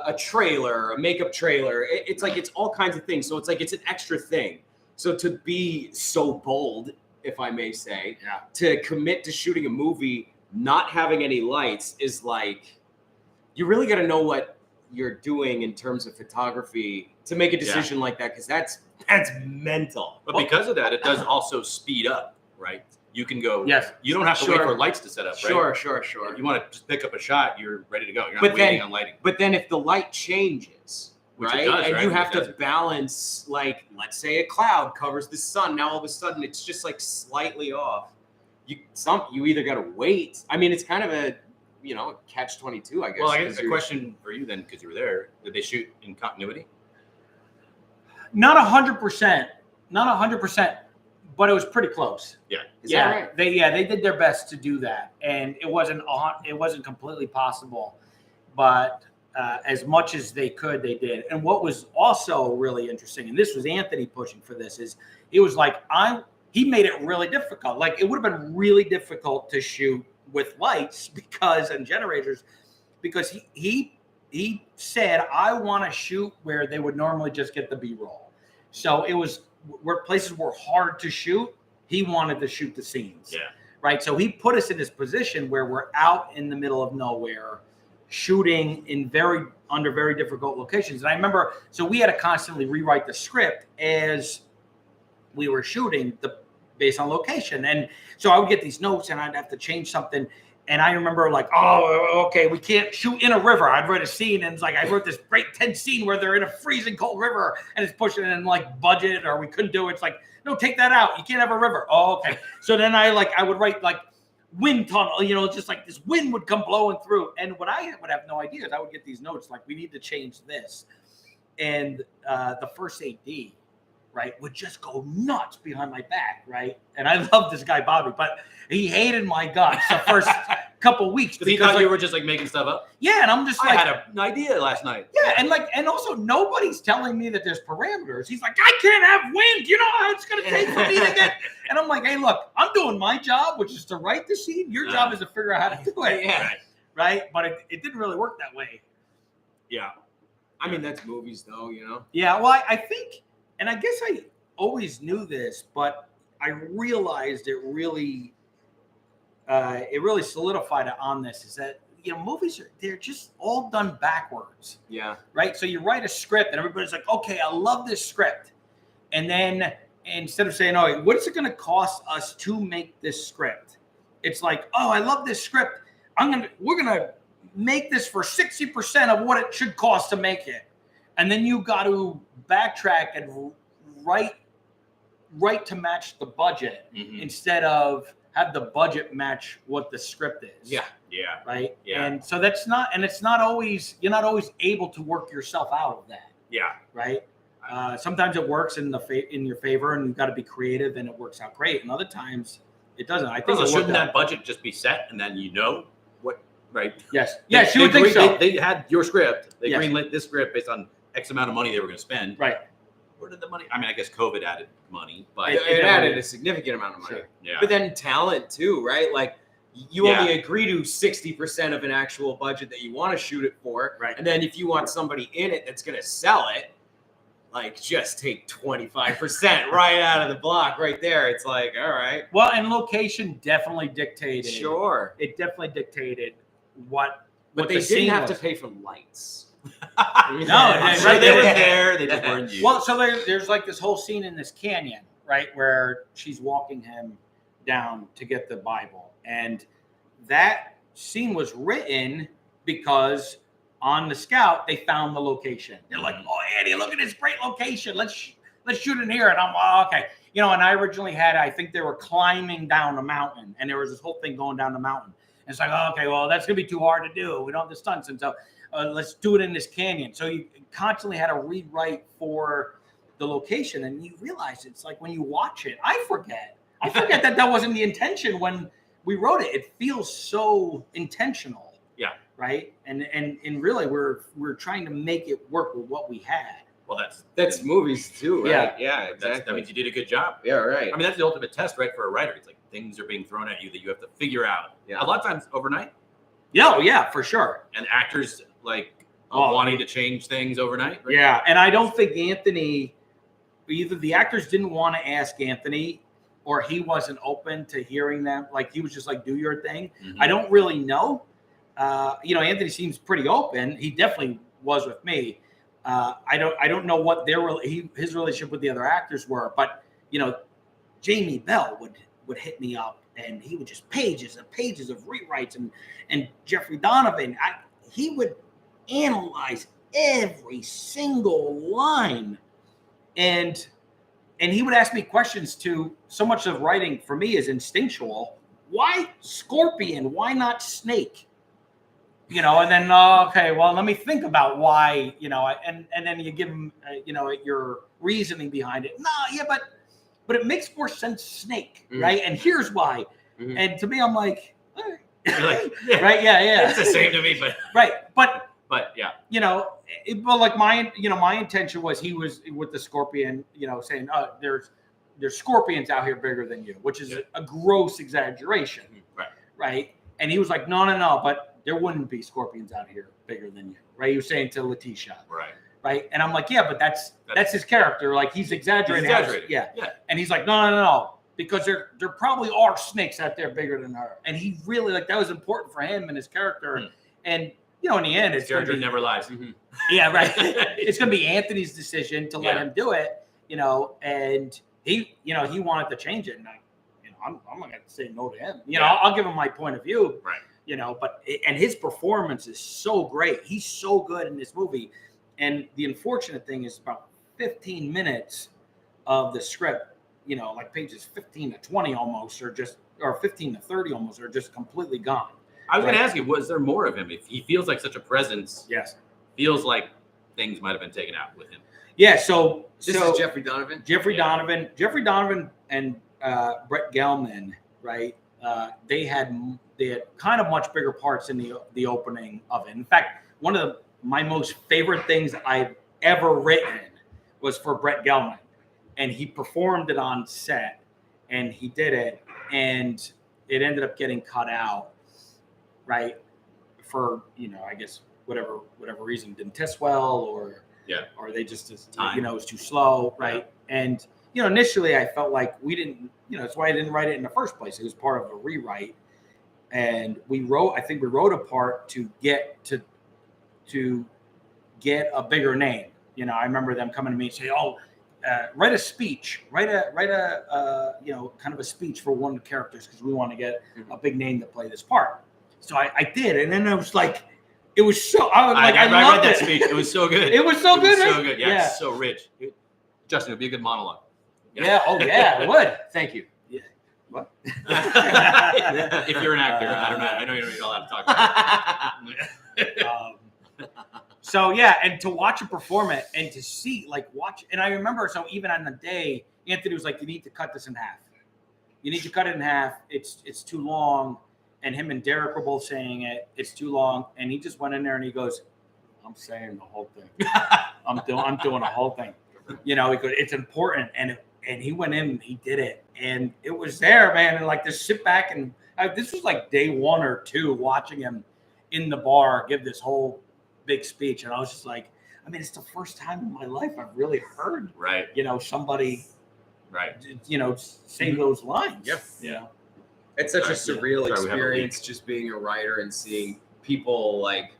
[SPEAKER 1] a trailer, a makeup trailer. It's like it's all kinds of things. So it's like it's an extra thing. So to be so bold, if I may say, to commit to shooting a movie not having any lights is like you really got to know what you're doing in terms of photography to make a decision like that because that's mental.
[SPEAKER 2] But because of that, it does also speed up, right? You can go.
[SPEAKER 3] Yes.
[SPEAKER 2] You don't have to wait for lights to set up, right?
[SPEAKER 1] Sure.
[SPEAKER 2] If you want to just pick up a shot, you're ready to go. You're not waiting on lighting.
[SPEAKER 1] But then if the light changes,
[SPEAKER 2] Which
[SPEAKER 1] right?
[SPEAKER 2] it does,
[SPEAKER 1] and
[SPEAKER 2] right?
[SPEAKER 1] you have to balance, like, let's say a cloud covers the sun. Now all of a sudden it's just like slightly off. You either got to wait. I mean, it's kind of a catch-22, I guess.
[SPEAKER 2] Well, I guess a question for you then, because you were there. Did they shoot in continuity?
[SPEAKER 3] Not 100%. Not 100%. But it was pretty close.
[SPEAKER 2] Yeah.
[SPEAKER 1] Is that right?
[SPEAKER 3] They did their best to do that, and it wasn't completely possible, but as much as they could, they did. And what was also really interesting, and this was Anthony pushing for this, is it was like he made it really difficult. Like it would have been really difficult to shoot with lights and generators because he said I want to shoot where they would normally just get the B-roll. So it was. Where places were hard to shoot, he wanted to shoot the scenes.
[SPEAKER 2] Yeah.
[SPEAKER 3] Right. So he put us in this position where we're out in the middle of nowhere, shooting under very difficult locations. And I remember, so we had to constantly rewrite the script as we were shooting based on location. And so I would get these notes and I'd have to change something. And I remember like, oh, okay, we can't shoot in a river. I'd write a scene and it's like I wrote this great tense scene where they're in a freezing cold river and it's pushing in like budget or we couldn't do it. It's like, no, take that out. You can't have a river. Oh, okay. So then I would write like wind tunnel, just like this wind would come blowing through. And what I would have no idea is I would get these notes like we need to change this. And the first AD, right, would just go nuts behind my back, right? And I love this guy, Bobby, but he hated my guts the first couple weeks.
[SPEAKER 2] Because he thought you were just like making stuff up?
[SPEAKER 3] Yeah, and I'm just
[SPEAKER 2] I had an idea last night.
[SPEAKER 3] Yeah, and also nobody's telling me that there's parameters. He's like, I can't have wind. You know how it's going to take for me to get... And I'm like, hey, look, I'm doing my job, which is to write the scene. Your job is to figure out how to do it.
[SPEAKER 1] Yeah.
[SPEAKER 3] Right? But it didn't really work that way.
[SPEAKER 2] Yeah.
[SPEAKER 1] I mean, that's movies, though,
[SPEAKER 3] Yeah, well, I think... And I guess I always knew this, but I realized it really solidified it on this is that, movies they're just all done backwards.
[SPEAKER 1] Yeah.
[SPEAKER 3] Right. So you write a script and everybody's like, okay, I love this script. And then instead of saying, oh, what is it going to cost us to make this script? It's like, oh, I love this script. We're going to make this for 60% of what it should cost to make it. And then you got to backtrack and write to match the budget instead of have the budget match what the script is.
[SPEAKER 1] Yeah.
[SPEAKER 2] Yeah.
[SPEAKER 3] Right.
[SPEAKER 2] Yeah.
[SPEAKER 3] And so that's not, and it's not always, you're not always able to work yourself out of that.
[SPEAKER 2] Yeah.
[SPEAKER 3] Right. Sometimes it works in your favor, and you've got to be creative, and it works out great. And other times it doesn't. I think
[SPEAKER 2] Also,
[SPEAKER 3] it
[SPEAKER 2] shouldn't
[SPEAKER 3] worked out.
[SPEAKER 2] that budget just be set, and then what? Right.
[SPEAKER 3] Yes. Yes, you would think so.
[SPEAKER 2] They had your script. They
[SPEAKER 3] Yes.
[SPEAKER 2] greenlit this script based on X amount of money they were going to spend.
[SPEAKER 3] Right.
[SPEAKER 2] Where did the money? I mean, I guess COVID added money, but
[SPEAKER 1] It added a significant amount of money.
[SPEAKER 3] Sure.
[SPEAKER 2] yeah.
[SPEAKER 1] But then talent too, right? Like you
[SPEAKER 2] Yeah.
[SPEAKER 1] only agree to 60% of an actual budget that you want to shoot it for.
[SPEAKER 3] Right.
[SPEAKER 1] And then if you want somebody in it that's going to sell it, like just take 25% right out of the block right there. It's like, all right.
[SPEAKER 3] Well, and location definitely dictated.
[SPEAKER 1] Sure.
[SPEAKER 3] It definitely dictated what.
[SPEAKER 1] But
[SPEAKER 3] what
[SPEAKER 1] they
[SPEAKER 3] the
[SPEAKER 1] didn't
[SPEAKER 3] scene
[SPEAKER 1] have
[SPEAKER 3] was.
[SPEAKER 1] to pay for lights.
[SPEAKER 3] No,
[SPEAKER 2] So they were there. They just weren't used.
[SPEAKER 3] Well, so there's like this whole scene in this canyon, right, where she's walking him down to get the Bible, and that scene was written because on the Scout they found the location. They're like, "Oh, Andy, look at this great location. Let's shoot in here." And I'm okay, And I originally had, I think they were climbing down a mountain, and there was this whole thing going down the mountain. And it's like, oh, okay, well, that's gonna be too hard to do. We don't have the stunts, and so let's do it in this canyon. So you constantly had to rewrite for the location, and you realize it's like when you watch it, I forget that wasn't the intention when we wrote it. It feels so intentional.
[SPEAKER 2] Yeah.
[SPEAKER 3] Right. And really we're trying to make it work with what we had.
[SPEAKER 2] Well,
[SPEAKER 1] That's movies too, right? Yeah,
[SPEAKER 2] that means you did a good job.
[SPEAKER 1] Yeah, right.
[SPEAKER 2] I mean, that's the ultimate test, right, for a writer. It's like things are being thrown at you that you have to figure out.
[SPEAKER 1] Yeah.
[SPEAKER 2] A lot of times overnight,
[SPEAKER 3] Yeah, yeah, for sure.
[SPEAKER 2] and actors like
[SPEAKER 3] Oh,
[SPEAKER 2] wanting to change things overnight. Right?
[SPEAKER 3] Yeah, and I don't think Anthony, either the actors didn't want to ask Anthony, or he wasn't open to hearing them. Like he was just like, do your thing.
[SPEAKER 2] Mhm.
[SPEAKER 3] I don't really know. Anthony seems pretty open. He definitely was with me. I don't know what his relationship with the other actors were, but Jamie Bell would hit me up, and he would just pages and pages of rewrites, and Jeffrey Donovan, he would analyze every single line, and he would ask me questions too. So much of writing for me is instinctual. Why scorpion? Why not snake? And then okay, well, let me think about why. And then you give him your reasoning behind it. No, yeah, but it makes more sense snake, right? And here's why.
[SPEAKER 1] Mhm.
[SPEAKER 3] And to me, I'm like, all right.
[SPEAKER 2] You're like, yeah,
[SPEAKER 3] Right, yeah.
[SPEAKER 2] It's the same to me, but
[SPEAKER 3] Right, but
[SPEAKER 2] yeah.
[SPEAKER 3] but like my intention was he was with the scorpion, saying, "Oh, there's scorpions out here bigger than you," which is
[SPEAKER 2] Yeah.
[SPEAKER 3] a gross exaggeration,
[SPEAKER 2] Right.
[SPEAKER 3] right? And he was like, "No, but there wouldn't be scorpions out here bigger than you," right? He was saying to Letitia,
[SPEAKER 2] Right.
[SPEAKER 3] right? And I'm like, "Yeah, but that's his character. Like he's exaggerating. Yeah.
[SPEAKER 2] Yeah.
[SPEAKER 3] And he's like, no, because there probably are snakes out there bigger than her." And he really that was important for him and his character.
[SPEAKER 2] Hmm.
[SPEAKER 3] And in the end, it's
[SPEAKER 2] Character
[SPEAKER 3] gonna be,
[SPEAKER 2] never lies.
[SPEAKER 3] yeah, right. It's gonna be Anthony's decision to let
[SPEAKER 2] Yeah.
[SPEAKER 3] him do it. And he wanted to change it, and I'm not gonna say no to him.
[SPEAKER 2] Yeah.
[SPEAKER 3] I'll give him my point of view.
[SPEAKER 2] Right.
[SPEAKER 3] But his performance is so great. He's so good in this movie. And the unfortunate thing is about 15 minutes of the script, like pages 15 to 20 almost, or 15 to 30 almost, are just completely gone.
[SPEAKER 2] I was going to
[SPEAKER 3] Right.
[SPEAKER 2] ask you, was there more of him? If he feels like such a presence,
[SPEAKER 3] Yes.
[SPEAKER 2] feels like things might have been taken out with him.
[SPEAKER 3] Yeah. So
[SPEAKER 1] This is Jeffrey Donovan.
[SPEAKER 3] Jeffrey
[SPEAKER 2] Yeah.
[SPEAKER 3] Donovan and Brett Gelman, right? They had kind of much bigger parts in the opening of it. In fact, one of my most favorite things I've ever written was for Brett Gelman, and he performed it on set, and he did it, and it ended up getting cut out, right? For I guess whatever reason, didn't test well, or they just
[SPEAKER 2] Time.
[SPEAKER 3] it was too slow, right? And initially I felt like we didn't, that's why I didn't write it in the first place. It was part of a rewrite, and I think we wrote a part to get a bigger name. I remember them coming to me and say, "Oh, write a speech, write a kind of a speech for one of the characters, because we want to get a big name to play this part." So I did, and then I was like, it was so I
[SPEAKER 2] I
[SPEAKER 3] loved
[SPEAKER 2] read that
[SPEAKER 3] it.
[SPEAKER 2] speech. It was so good.
[SPEAKER 3] It was so good.
[SPEAKER 2] So
[SPEAKER 3] right?
[SPEAKER 2] good. Yeah, it's so rich. Justin, it would be a good monologue.
[SPEAKER 3] Yeah. Oh, yeah. It would.
[SPEAKER 1] Thank you.
[SPEAKER 3] What?
[SPEAKER 2] If you're an actor, I don't know. I know you're not allowed to talk about it.
[SPEAKER 3] So yeah, and to watch him perform it and to see and I remember, so even on the day, Anthony was like, you need to cut this in half. You need to cut it in half. It's too long. And him and Derek were both saying it. It's too long. And he just went in there and he goes, I'm saying the whole thing. I'm doing the whole thing. You know, he goes, it's important. And he went in and he did it. And it was there, man. And like to sit back and this was like day 1 or 2 watching him in the bar give this whole big speech. And I was just like, I mean, it's the first time in my life I've really heard, you know, somebody, you know, say those lines.
[SPEAKER 1] Yeah.
[SPEAKER 3] Yeah.
[SPEAKER 1] It's such a surreal experience just being a writer and seeing people like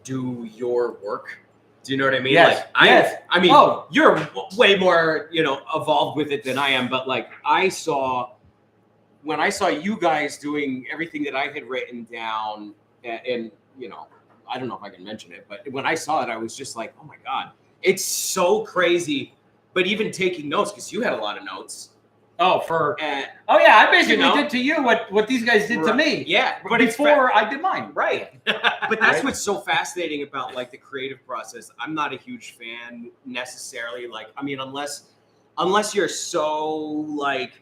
[SPEAKER 1] do your work. Do you know what I mean?
[SPEAKER 3] Yes.
[SPEAKER 1] Like I mean, you're way more, you know, evolved with it than I am, but like when I saw you guys doing everything that I had written down and you know, I don't know if I can mention it, but when I saw it, I was just like, oh my God, it's so crazy. But even taking notes, because you had a lot of notes.
[SPEAKER 3] Oh, yeah, I basically did to you what these guys did to me.
[SPEAKER 1] Yeah,
[SPEAKER 3] but before I did mine.
[SPEAKER 1] Right. But that's what's so fascinating about like the creative process. I'm not a huge fan necessarily. Like, I mean, unless you're so like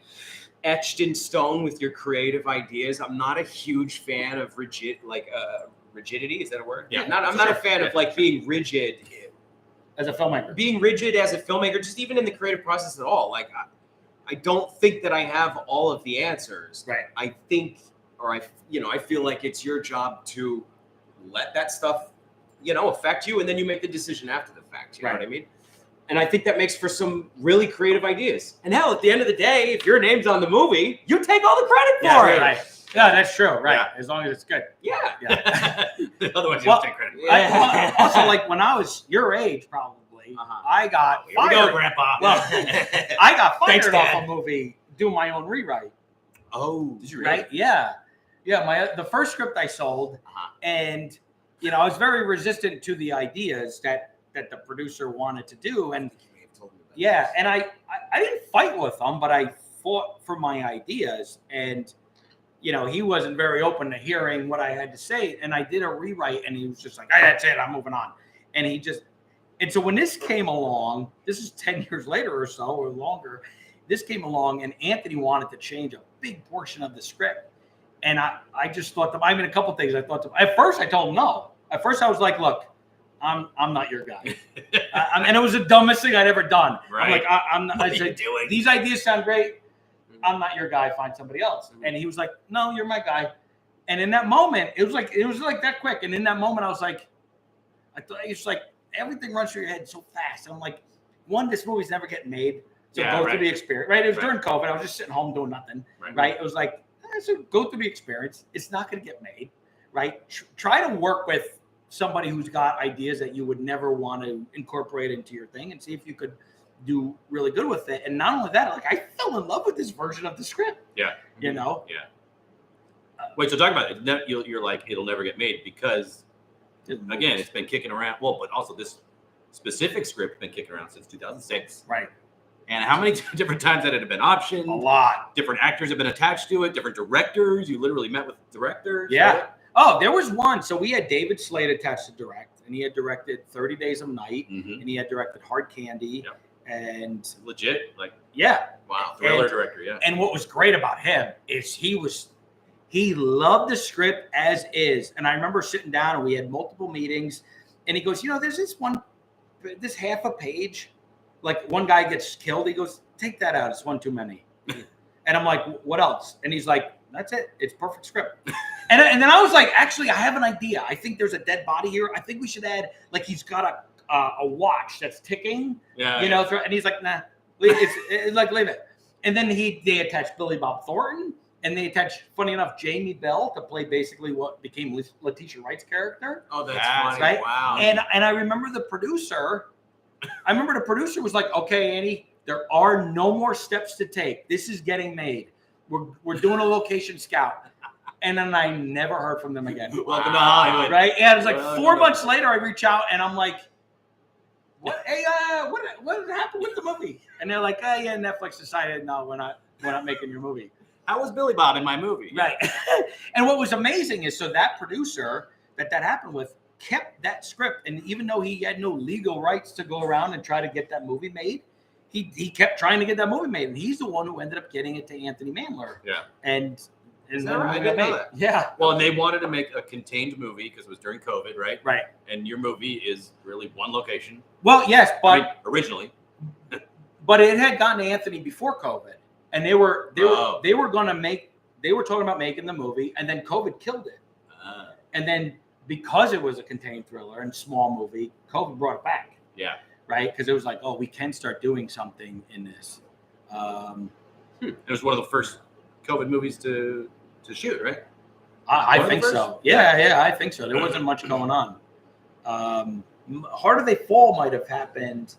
[SPEAKER 1] etched in stone with your creative ideas, I'm not a huge fan of rigidity. Is that a word?
[SPEAKER 2] Yeah.
[SPEAKER 1] I'm not a fan of like being rigid
[SPEAKER 3] as a filmmaker.
[SPEAKER 1] Being rigid as a filmmaker, just even in the creative process at all. Like, I don't think that I have all of the answers.
[SPEAKER 3] Right.
[SPEAKER 1] I think, I feel like it's your job to let that stuff, you know, affect you, and then you make the decision after the fact. You know what I mean? And I think that makes for some really creative ideas. And hell, at the end of the day, if your name's on the movie, you take all the credit for it.
[SPEAKER 3] Right. Yeah, that's true. Right. Yeah. As long as it's good.
[SPEAKER 1] Yeah.
[SPEAKER 2] Otherwise, you don't take credit for it.
[SPEAKER 3] Also, like when I was your age, probably. I got fired.
[SPEAKER 2] Here we go, Grandpa.
[SPEAKER 3] Well, I got fired off a movie doing my own rewrite.
[SPEAKER 1] Oh,
[SPEAKER 3] did you really? Right? Yeah. The first script I sold, and you know, I was very resistant to the ideas that the producer wanted to do, and and I didn't fight with him, but I fought for my ideas, and you know, he wasn't very open to hearing what I had to say, and I did a rewrite, and he was just like, "Hey, that's it, I'm moving on," And so when this came along, this is 10 years later or so, or longer, this came along and Anthony wanted to change a big portion of the script. And I just thought, a couple of things I thought. At first, I told him no. At first, I was like, look, I'm not your guy. And it was the dumbest thing I'd ever done.
[SPEAKER 2] Right.
[SPEAKER 3] I'm like, I'm not. I said, these ideas sound great. I'm not your guy. Find somebody else. And he was like, no, you're my guy. And in that moment, it was like that quick. And in that moment, I was like, it's like, everything runs through your head so fast. And I'm like, this movie's never getting made. So go through the experience. Right? It was during COVID. I was just sitting home doing nothing. Right? It was like, so go through the experience. It's not going to get made. Right? Try to work with somebody who's got ideas that you would never want to incorporate into your thing and see if you could do really good with it. And not only that, like I fell in love with this version of the script.
[SPEAKER 2] Yeah.
[SPEAKER 3] You know?
[SPEAKER 2] Yeah. Wait, so talk about it. You're like, it'll never get made because again, it's been kicking around. Well, but also this specific script has been kicking around since 2006.
[SPEAKER 3] Right.
[SPEAKER 2] And how many different times that it had been optioned?
[SPEAKER 3] A lot.
[SPEAKER 2] Different actors have been attached to it. Different directors. You literally met with directors.
[SPEAKER 3] Yeah.
[SPEAKER 2] Right?
[SPEAKER 3] Oh, there was one. So we had David Slade attached to direct, and he had directed 30 Days of Night, and he had directed Hard Candy, and
[SPEAKER 2] legit, like
[SPEAKER 1] wow,
[SPEAKER 2] thriller director. Yeah.
[SPEAKER 3] And what was great about him is he loved the script as is. And I remember sitting down and we had multiple meetings and he goes, you know, there's this half a page, like one guy gets killed. He goes, take that out. It's one too many. And I'm like, what else? And he's like, that's it. It's perfect script. and then I was like, actually, I have an idea. I think there's a dead body here. I think we should add, like, he's got a watch that's ticking, you know, and he's like, nah, it's like, leave it. And then they attached Billy Bob Thornton. And they attached, funny enough, Jamie Bell to play basically what became Letitia Wright's character.
[SPEAKER 1] Oh, that's funny.
[SPEAKER 3] Right?
[SPEAKER 1] Wow.
[SPEAKER 3] And I remember the producer was like, okay, Andy, there are no more steps to take. This is getting made. We're doing a location scout. And then I never heard from them again.
[SPEAKER 2] Welcome to Hollywood.
[SPEAKER 3] Right? Yeah, it was like 4 months later, I reach out and I'm like, what? Hey, what happened with the movie? And they're like, oh, yeah, Netflix decided, no, we're not making your movie.
[SPEAKER 2] how was Billy Bob in my movie?
[SPEAKER 3] Right. And what was amazing is, so that producer that happened with kept that script, and even though he had no legal rights to go around and try to get that movie made, he kept trying to get that movie made, and he's the one who ended up getting it to Anthony Mandler.
[SPEAKER 2] Yeah.
[SPEAKER 3] And
[SPEAKER 1] Is
[SPEAKER 3] then
[SPEAKER 1] that right?
[SPEAKER 3] the
[SPEAKER 1] I
[SPEAKER 3] movie
[SPEAKER 1] didn't
[SPEAKER 3] got
[SPEAKER 1] know
[SPEAKER 3] made.
[SPEAKER 1] that.
[SPEAKER 3] Yeah.
[SPEAKER 2] Well, and they wanted to make a contained movie because it was during COVID, right?
[SPEAKER 3] Right.
[SPEAKER 2] And your movie is really one location.
[SPEAKER 3] Well, yes, but
[SPEAKER 2] I mean, originally.
[SPEAKER 3] but it had gotten to Anthony before COVID, and they were
[SPEAKER 2] Oh.
[SPEAKER 3] they were talking about making the movie, and then COVID killed it.
[SPEAKER 2] Uh,
[SPEAKER 3] And then because it was a contained thriller and small movie, COVID brought it back.
[SPEAKER 2] yeah.
[SPEAKER 3] Right? Because it was like, oh, we can start doing something in this.
[SPEAKER 2] It was one of the first COVID movies to shoot, right?
[SPEAKER 3] I
[SPEAKER 2] One of the
[SPEAKER 3] think
[SPEAKER 2] first?
[SPEAKER 3] so. Yeah, I think so. There wasn't much going on. Harder They Fall might have happened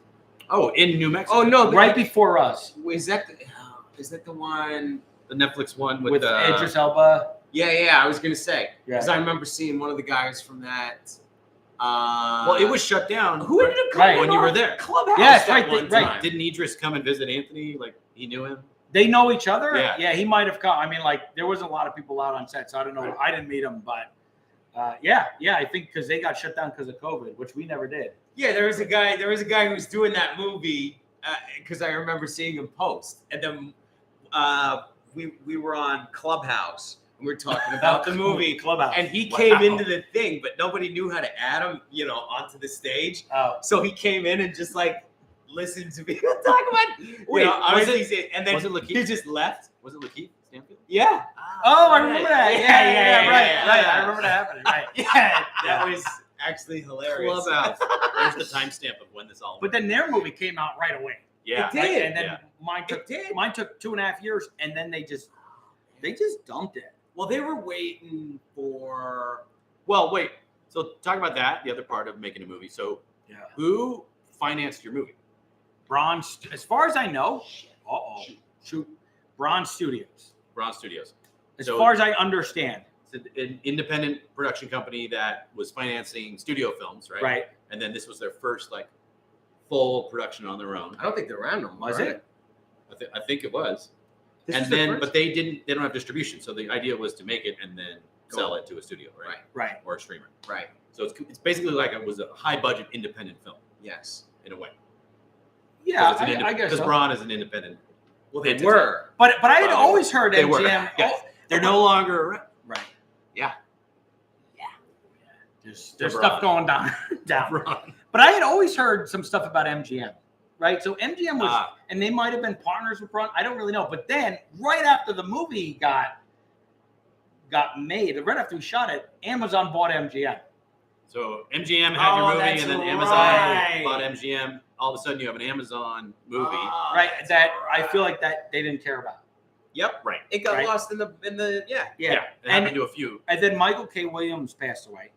[SPEAKER 2] Oh, in New Mexico.
[SPEAKER 1] Oh no!
[SPEAKER 3] right before us
[SPEAKER 1] Is that the one?
[SPEAKER 2] The Netflix one
[SPEAKER 3] with
[SPEAKER 2] with
[SPEAKER 3] Idris Elba.
[SPEAKER 1] Yeah. I was gonna say because
[SPEAKER 3] Yeah.
[SPEAKER 1] I remember seeing one of the guys from that.
[SPEAKER 2] well, it was shut down.
[SPEAKER 1] who ended up coming
[SPEAKER 3] Right.
[SPEAKER 2] when you
[SPEAKER 1] on
[SPEAKER 2] were there.
[SPEAKER 1] Clubhouse.
[SPEAKER 3] Yes,
[SPEAKER 1] that
[SPEAKER 3] right,
[SPEAKER 1] one
[SPEAKER 3] right.
[SPEAKER 1] time.
[SPEAKER 2] Didn't Idris come and visit Anthony? Like he knew him.
[SPEAKER 3] They know each other.
[SPEAKER 2] Yeah.
[SPEAKER 3] He might have come. I mean, like there was a lot of people out on set, so I don't know. I didn't meet them, but yeah. I think because they got shut down because of COVID, which we never did.
[SPEAKER 1] Yeah, there was a guy who was doing that movie because I remember seeing him post, and then we were on Clubhouse and we were talking about the movie,
[SPEAKER 3] Clubhouse,
[SPEAKER 1] and he
[SPEAKER 3] Wow.
[SPEAKER 1] came into the thing, but nobody knew how to add him, onto the stage.
[SPEAKER 3] Oh,
[SPEAKER 1] So he came in and just like listened to people talk about.
[SPEAKER 2] Wait,
[SPEAKER 1] And then
[SPEAKER 2] was it Lakeith?
[SPEAKER 1] he just left.
[SPEAKER 2] Was it Lakeith Stanfield?
[SPEAKER 1] Yeah.
[SPEAKER 3] oh, I remember that. Yeah, right.
[SPEAKER 1] yeah.
[SPEAKER 3] I remember that happening. Right.
[SPEAKER 1] Yeah, that was actually hilarious.
[SPEAKER 2] Clubhouse. There's the timestamp of when this all.
[SPEAKER 3] But then their movie came out right away.
[SPEAKER 2] yeah,
[SPEAKER 1] It did.
[SPEAKER 3] Right? And then
[SPEAKER 2] Yeah.
[SPEAKER 3] mine took
[SPEAKER 1] It did.
[SPEAKER 3] mine took 2.5 years, and then they just dumped it.
[SPEAKER 1] Well, they were waiting for.
[SPEAKER 2] Well, wait. So talk about that. The other part of making a movie. So
[SPEAKER 3] Yeah.
[SPEAKER 2] who financed your movie?
[SPEAKER 3] Bronze, as far as I know, shoot, Bronze Studios.
[SPEAKER 2] Bronze Studios.
[SPEAKER 3] As
[SPEAKER 2] So-
[SPEAKER 3] far as I understand,
[SPEAKER 2] It's an independent production company that was financing studio films, right?
[SPEAKER 3] right?
[SPEAKER 2] And then this was their first like full production on their own.
[SPEAKER 1] I don't think they're around no more.
[SPEAKER 3] Was
[SPEAKER 1] are
[SPEAKER 3] it?
[SPEAKER 2] I think it was.
[SPEAKER 1] This
[SPEAKER 2] And
[SPEAKER 1] is the
[SPEAKER 2] then,
[SPEAKER 1] first-
[SPEAKER 2] but they don't have distribution. So the idea was to make it and then sell it to a studio, right?
[SPEAKER 3] Right.
[SPEAKER 2] Or a streamer.
[SPEAKER 1] Right.
[SPEAKER 2] So it's basically like it was a high budget independent film
[SPEAKER 1] Yes.
[SPEAKER 2] in a way.
[SPEAKER 3] Yeah, I guess
[SPEAKER 2] Because
[SPEAKER 3] so.
[SPEAKER 2] Braun is an independent.
[SPEAKER 1] Well, they
[SPEAKER 2] entity.
[SPEAKER 1] were.
[SPEAKER 3] But I had
[SPEAKER 2] Well,
[SPEAKER 3] always heard
[SPEAKER 2] they were.
[SPEAKER 3] MGM.
[SPEAKER 2] Yeah. They're no longer around.
[SPEAKER 3] Right.
[SPEAKER 2] Yeah.
[SPEAKER 3] There's
[SPEAKER 2] Braun.
[SPEAKER 3] stuff going down.
[SPEAKER 2] Braun.
[SPEAKER 3] But I had always heard some stuff about MGM. Right. So MGM was,
[SPEAKER 2] Ah.
[SPEAKER 3] and they might have been partners with Braun. I don't really know. But then, right after the movie got made, right after we shot it, Amazon bought MGM.
[SPEAKER 2] So MGM had your
[SPEAKER 1] Oh,
[SPEAKER 2] movie,
[SPEAKER 1] that's
[SPEAKER 2] and then Amazon
[SPEAKER 1] right.
[SPEAKER 2] bought MGM. All of a sudden, you have an Amazon movie.
[SPEAKER 1] Ah,
[SPEAKER 3] Right.
[SPEAKER 1] that's
[SPEAKER 3] That I
[SPEAKER 1] right.
[SPEAKER 3] feel like that they didn't care about.
[SPEAKER 1] Yep.
[SPEAKER 2] Right.
[SPEAKER 1] It got
[SPEAKER 3] Right.
[SPEAKER 1] lost in the
[SPEAKER 3] Yeah.
[SPEAKER 2] It happened to a few.
[SPEAKER 3] And then Michael K. Williams passed away.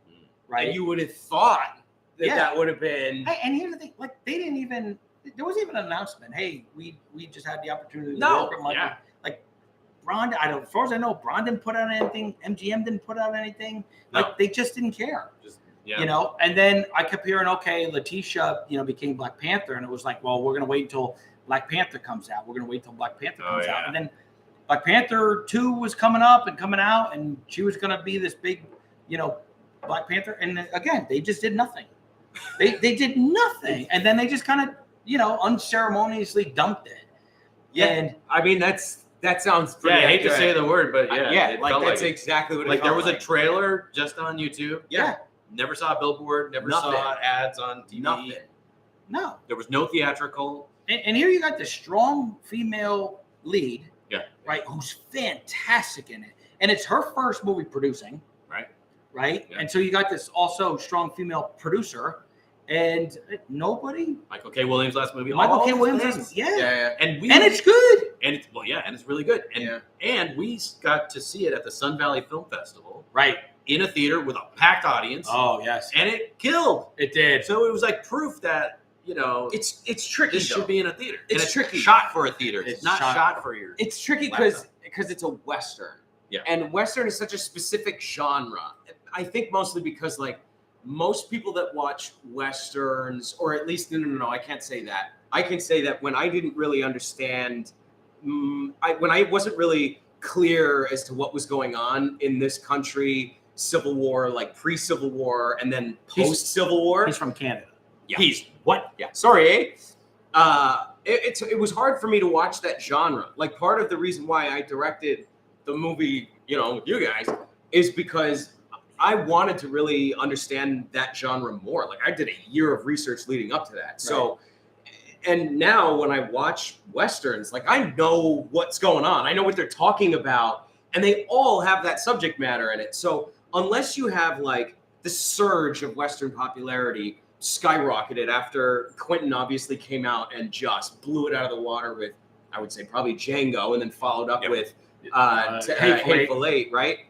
[SPEAKER 3] Right.
[SPEAKER 1] And you would have thought that
[SPEAKER 3] Yeah.
[SPEAKER 1] that would have been.
[SPEAKER 3] Hey, and here's the thing, like they didn't even there wasn't even an announcement. Hey, we just had the opportunity to
[SPEAKER 1] No,
[SPEAKER 3] work with Michael.
[SPEAKER 2] yeah.
[SPEAKER 3] Like Braun, as far as I know, Braun didn't put out anything, MGM didn't put out anything. Like
[SPEAKER 2] No.
[SPEAKER 3] they just didn't care.
[SPEAKER 2] Just yeah.
[SPEAKER 3] You know, and then I kept hearing, okay, Letitia, became Black Panther, and it was like, well, we're gonna wait until Black Panther comes out. We're gonna wait until Black Panther
[SPEAKER 2] Oh,
[SPEAKER 3] comes
[SPEAKER 2] yeah.
[SPEAKER 3] out. And then Black Panther 2 was coming up and coming out, and she was gonna be this big, Black Panther. And then, again, they just did nothing. They did nothing. And then they just kind of, unceremoniously dumped it.
[SPEAKER 1] Yeah.
[SPEAKER 3] And
[SPEAKER 1] I mean, that sounds
[SPEAKER 2] Yeah,
[SPEAKER 1] pretty.
[SPEAKER 2] I hate to say
[SPEAKER 1] accurate.
[SPEAKER 2] the word, but yeah, it
[SPEAKER 1] like
[SPEAKER 2] felt
[SPEAKER 1] that's
[SPEAKER 2] like it.
[SPEAKER 1] exactly what it
[SPEAKER 2] Like there
[SPEAKER 1] felt
[SPEAKER 2] was a
[SPEAKER 1] like.
[SPEAKER 2] trailer just on YouTube.
[SPEAKER 1] Yeah.
[SPEAKER 2] Never saw a billboard. Never
[SPEAKER 1] Nothing.
[SPEAKER 2] saw ads on TV.
[SPEAKER 1] Nothing.
[SPEAKER 3] no.
[SPEAKER 2] There was no theatrical.
[SPEAKER 3] And here you got this strong female lead,
[SPEAKER 2] Yeah.
[SPEAKER 3] right, who's fantastic in it. And it's her first movie producing.
[SPEAKER 2] Right.
[SPEAKER 3] Right.
[SPEAKER 2] Yeah.
[SPEAKER 3] And so you got this also strong female producer, and nobody.
[SPEAKER 2] Michael K. Williams' last movie.
[SPEAKER 3] Michael
[SPEAKER 2] all
[SPEAKER 3] K.
[SPEAKER 2] these
[SPEAKER 3] Williams,
[SPEAKER 2] things.
[SPEAKER 3] yeah.
[SPEAKER 2] And we
[SPEAKER 3] And it's good.
[SPEAKER 2] and it's and it's really good. And
[SPEAKER 1] Yeah.
[SPEAKER 2] and we got to see it at the Sun Valley Film Festival
[SPEAKER 3] Right.
[SPEAKER 2] in a theater with a packed audience,
[SPEAKER 3] Oh, yes.
[SPEAKER 2] and it killed.
[SPEAKER 3] It did.
[SPEAKER 2] So it was like proof that
[SPEAKER 1] It's tricky.
[SPEAKER 2] this
[SPEAKER 1] though.
[SPEAKER 2] should be in a theater.
[SPEAKER 1] It's
[SPEAKER 2] And
[SPEAKER 1] tricky.
[SPEAKER 2] Shot for a theater. It's
[SPEAKER 3] It's
[SPEAKER 2] not
[SPEAKER 3] shot-
[SPEAKER 2] shot for your.
[SPEAKER 1] It's tricky
[SPEAKER 2] Laptop.
[SPEAKER 1] because it's a Western.
[SPEAKER 2] Yeah.
[SPEAKER 1] And Western is such a specific genre. I think mostly because like most people that watch Westerns, or at least no, I can't say that. I can say that when I didn't really understand, when I wasn't really clear as to what was going on in this country, Civil War, like pre-Civil War, and then post-Civil War.
[SPEAKER 3] He's from Canada.
[SPEAKER 1] Yeah.
[SPEAKER 2] He's what?
[SPEAKER 1] Yeah. Sorry, eh? It was hard for me to watch that genre. Like part of the reason why I directed the movie, with you guys, is because I wanted to really understand that genre more. Like I did a year of research leading up to that. So, and now when I watch Westerns, like I know what's going on. I know what they're talking about, and they all have that subject matter in it. So unless you have like the surge of Western popularity skyrocketed after Quentin obviously came out and just blew it out of the water with, I would say probably Django, and then followed up with Hateful Eight, right?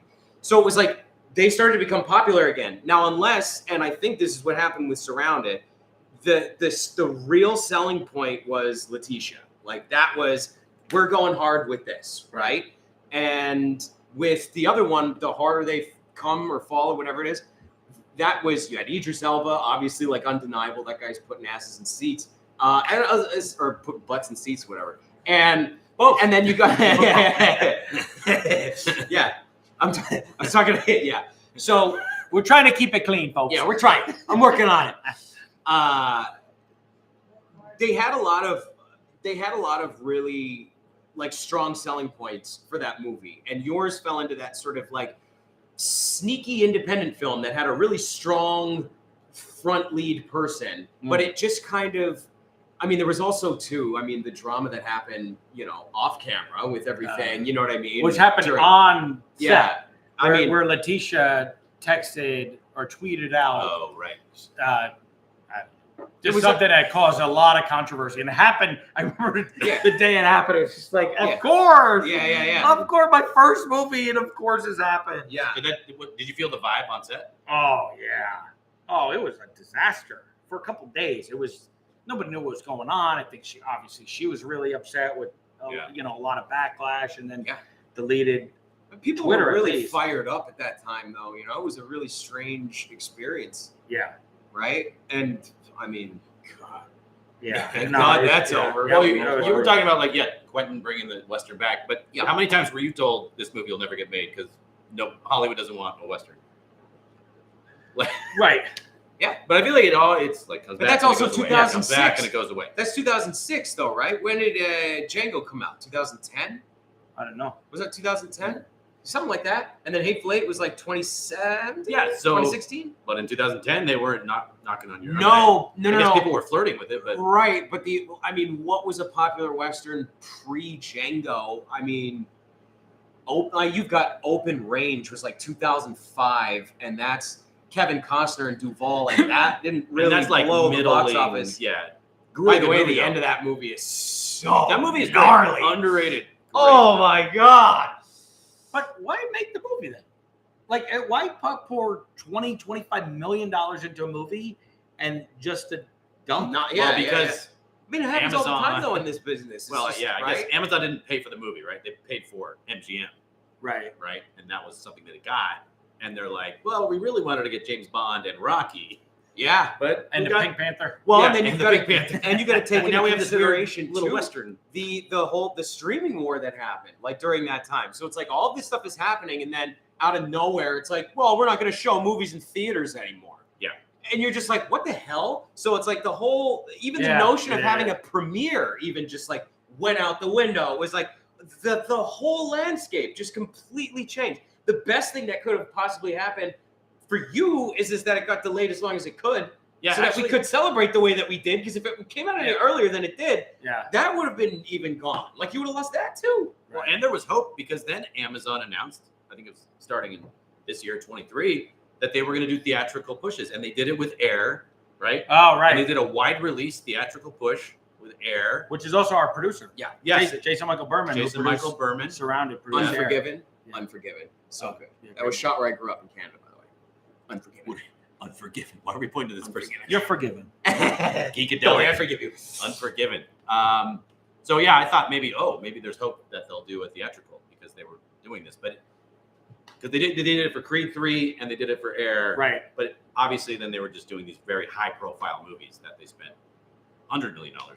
[SPEAKER 1] So it was like they started to become popular again. Now, unless, and I think this is what happened with Surrounded, the real selling point was Letitia. Like that was, we're going hard with this, right? And with the other one, The Harder They Come or Fall or whatever it is, that was, you had Idris Elba, obviously like undeniable. That guy's putting asses in seats, or put butts in seats, whatever. And and then you got yeah. I'm talking. Yeah. So
[SPEAKER 3] We're trying to keep it clean, folks.
[SPEAKER 1] yeah, we're trying. I'm working on it. They had a lot of really like strong selling points for that movie, and yours fell into that sort of like sneaky independent film that had a really strong front lead person, but it just kind of, I mean, there was also too, I mean, the drama that happened, off camera with everything, you know what I mean?
[SPEAKER 3] Which happened on set.
[SPEAKER 1] Yeah.
[SPEAKER 3] Where Letitia texted or tweeted out.
[SPEAKER 2] Oh, right.
[SPEAKER 3] Just something that caused a lot of controversy. And it happened, I remember the day it happened, it was just like, of course.
[SPEAKER 1] Yeah.
[SPEAKER 3] Of course, my first movie, and of course it's happened.
[SPEAKER 1] Yeah.
[SPEAKER 2] Did you feel the vibe on set?
[SPEAKER 3] Oh, yeah. Oh, it was a disaster. For a couple of days, nobody knew what was going on. I think she was really upset with, a lot of backlash, and then deleted
[SPEAKER 1] People
[SPEAKER 3] Twitter,
[SPEAKER 1] were really
[SPEAKER 3] at least.
[SPEAKER 1] fired up at that time, though. It was a really strange experience.
[SPEAKER 3] Yeah.
[SPEAKER 1] Right? And I mean, God.
[SPEAKER 3] Yeah.
[SPEAKER 1] Thank God that's over.
[SPEAKER 2] Well, you were talking about Quentin bringing the Western back, but how many times were you told this movie will never get made because Hollywood doesn't want a Western?
[SPEAKER 3] Right.
[SPEAKER 1] Yeah,
[SPEAKER 2] but I feel like it's like comes
[SPEAKER 1] but
[SPEAKER 2] back.
[SPEAKER 1] that's also 2006.
[SPEAKER 2] It comes back and it goes away.
[SPEAKER 1] That's 2006, though, right? When did Django come out? 2010?
[SPEAKER 3] I don't know.
[SPEAKER 1] Was that 2010? Something like that. And then Hateful Eight was like 2017?
[SPEAKER 2] Yeah, so
[SPEAKER 1] 2016?
[SPEAKER 2] But in 2010, they weren't knocking on your
[SPEAKER 1] No.
[SPEAKER 2] I guess people were flirting with it, but
[SPEAKER 1] right. But what was a popular Western pre-Django? I mean, you've got Open Range was like 2005, and that's Kevin Costner and Duvall, and that didn't really
[SPEAKER 2] that's like
[SPEAKER 1] blow the box
[SPEAKER 2] middling,
[SPEAKER 1] office.
[SPEAKER 2] Yeah.
[SPEAKER 1] By the way, the end of that movie is so
[SPEAKER 2] that movie is
[SPEAKER 1] gnarly.
[SPEAKER 2] Underrated. Great.
[SPEAKER 1] Oh my God.
[SPEAKER 3] But why make the movie then? Like, why pour $20-25 million into a movie and just to dump?
[SPEAKER 2] Because
[SPEAKER 1] I mean, it happens all the time though in this business.
[SPEAKER 2] I
[SPEAKER 1] right?
[SPEAKER 2] guess Amazon didn't pay for the movie, right? They paid for MGM,
[SPEAKER 3] right?
[SPEAKER 2] And that was something that it got. And they're like, well, we really wanted to get James Bond and Rocky.
[SPEAKER 1] Yeah,
[SPEAKER 2] but
[SPEAKER 3] and the Pink Panther.
[SPEAKER 1] Well,
[SPEAKER 2] yeah,
[SPEAKER 1] and then you got
[SPEAKER 2] Pink Panther.
[SPEAKER 1] And you got to take into consideration
[SPEAKER 2] little
[SPEAKER 1] too,
[SPEAKER 2] Western.
[SPEAKER 1] The streaming war that happened like during that time. So it's like all this stuff is happening, and then out of nowhere, it's like, well, we're not going to show movies in theaters anymore.
[SPEAKER 2] Yeah,
[SPEAKER 1] and you're just like, what the hell? So it's like the whole, even the notion of having a premiere, even just like went out the window. It was like the whole landscape just completely changed. The best thing that could have possibly happened for you is that it got delayed as long as it could. Yeah, so that we could celebrate the way that we did. Because if it came out any earlier than it did, that would have been even gone. Like you would have lost that too.
[SPEAKER 2] Well, and there was hope because then Amazon announced, I think it was starting in this year, 23, that they were going to do theatrical pushes, and they did it with Air, right?
[SPEAKER 3] Oh, right.
[SPEAKER 2] And they did a wide release theatrical push with Air,
[SPEAKER 3] which is also our producer.
[SPEAKER 1] Yeah.
[SPEAKER 2] Yes.
[SPEAKER 3] Jason Michael Berman.
[SPEAKER 2] Surrounded.
[SPEAKER 1] Unforgiven. Yeah. Unforgiven. So good. Yeah, that was shot where I grew up in Canada, by the way. Unforgiven.
[SPEAKER 2] Unforgiven. Why are we pointing to this person?
[SPEAKER 3] You're forgiven.
[SPEAKER 2] Geekadelic.
[SPEAKER 1] I forgive you.
[SPEAKER 2] Unforgiven. So yeah, I thought maybe there's hope that they'll do a theatrical because they were doing this, but because they did it for Creed 3 and they did it for Air,
[SPEAKER 3] right?
[SPEAKER 2] But obviously then they were just doing these very high profile movies that they spent $100 million on.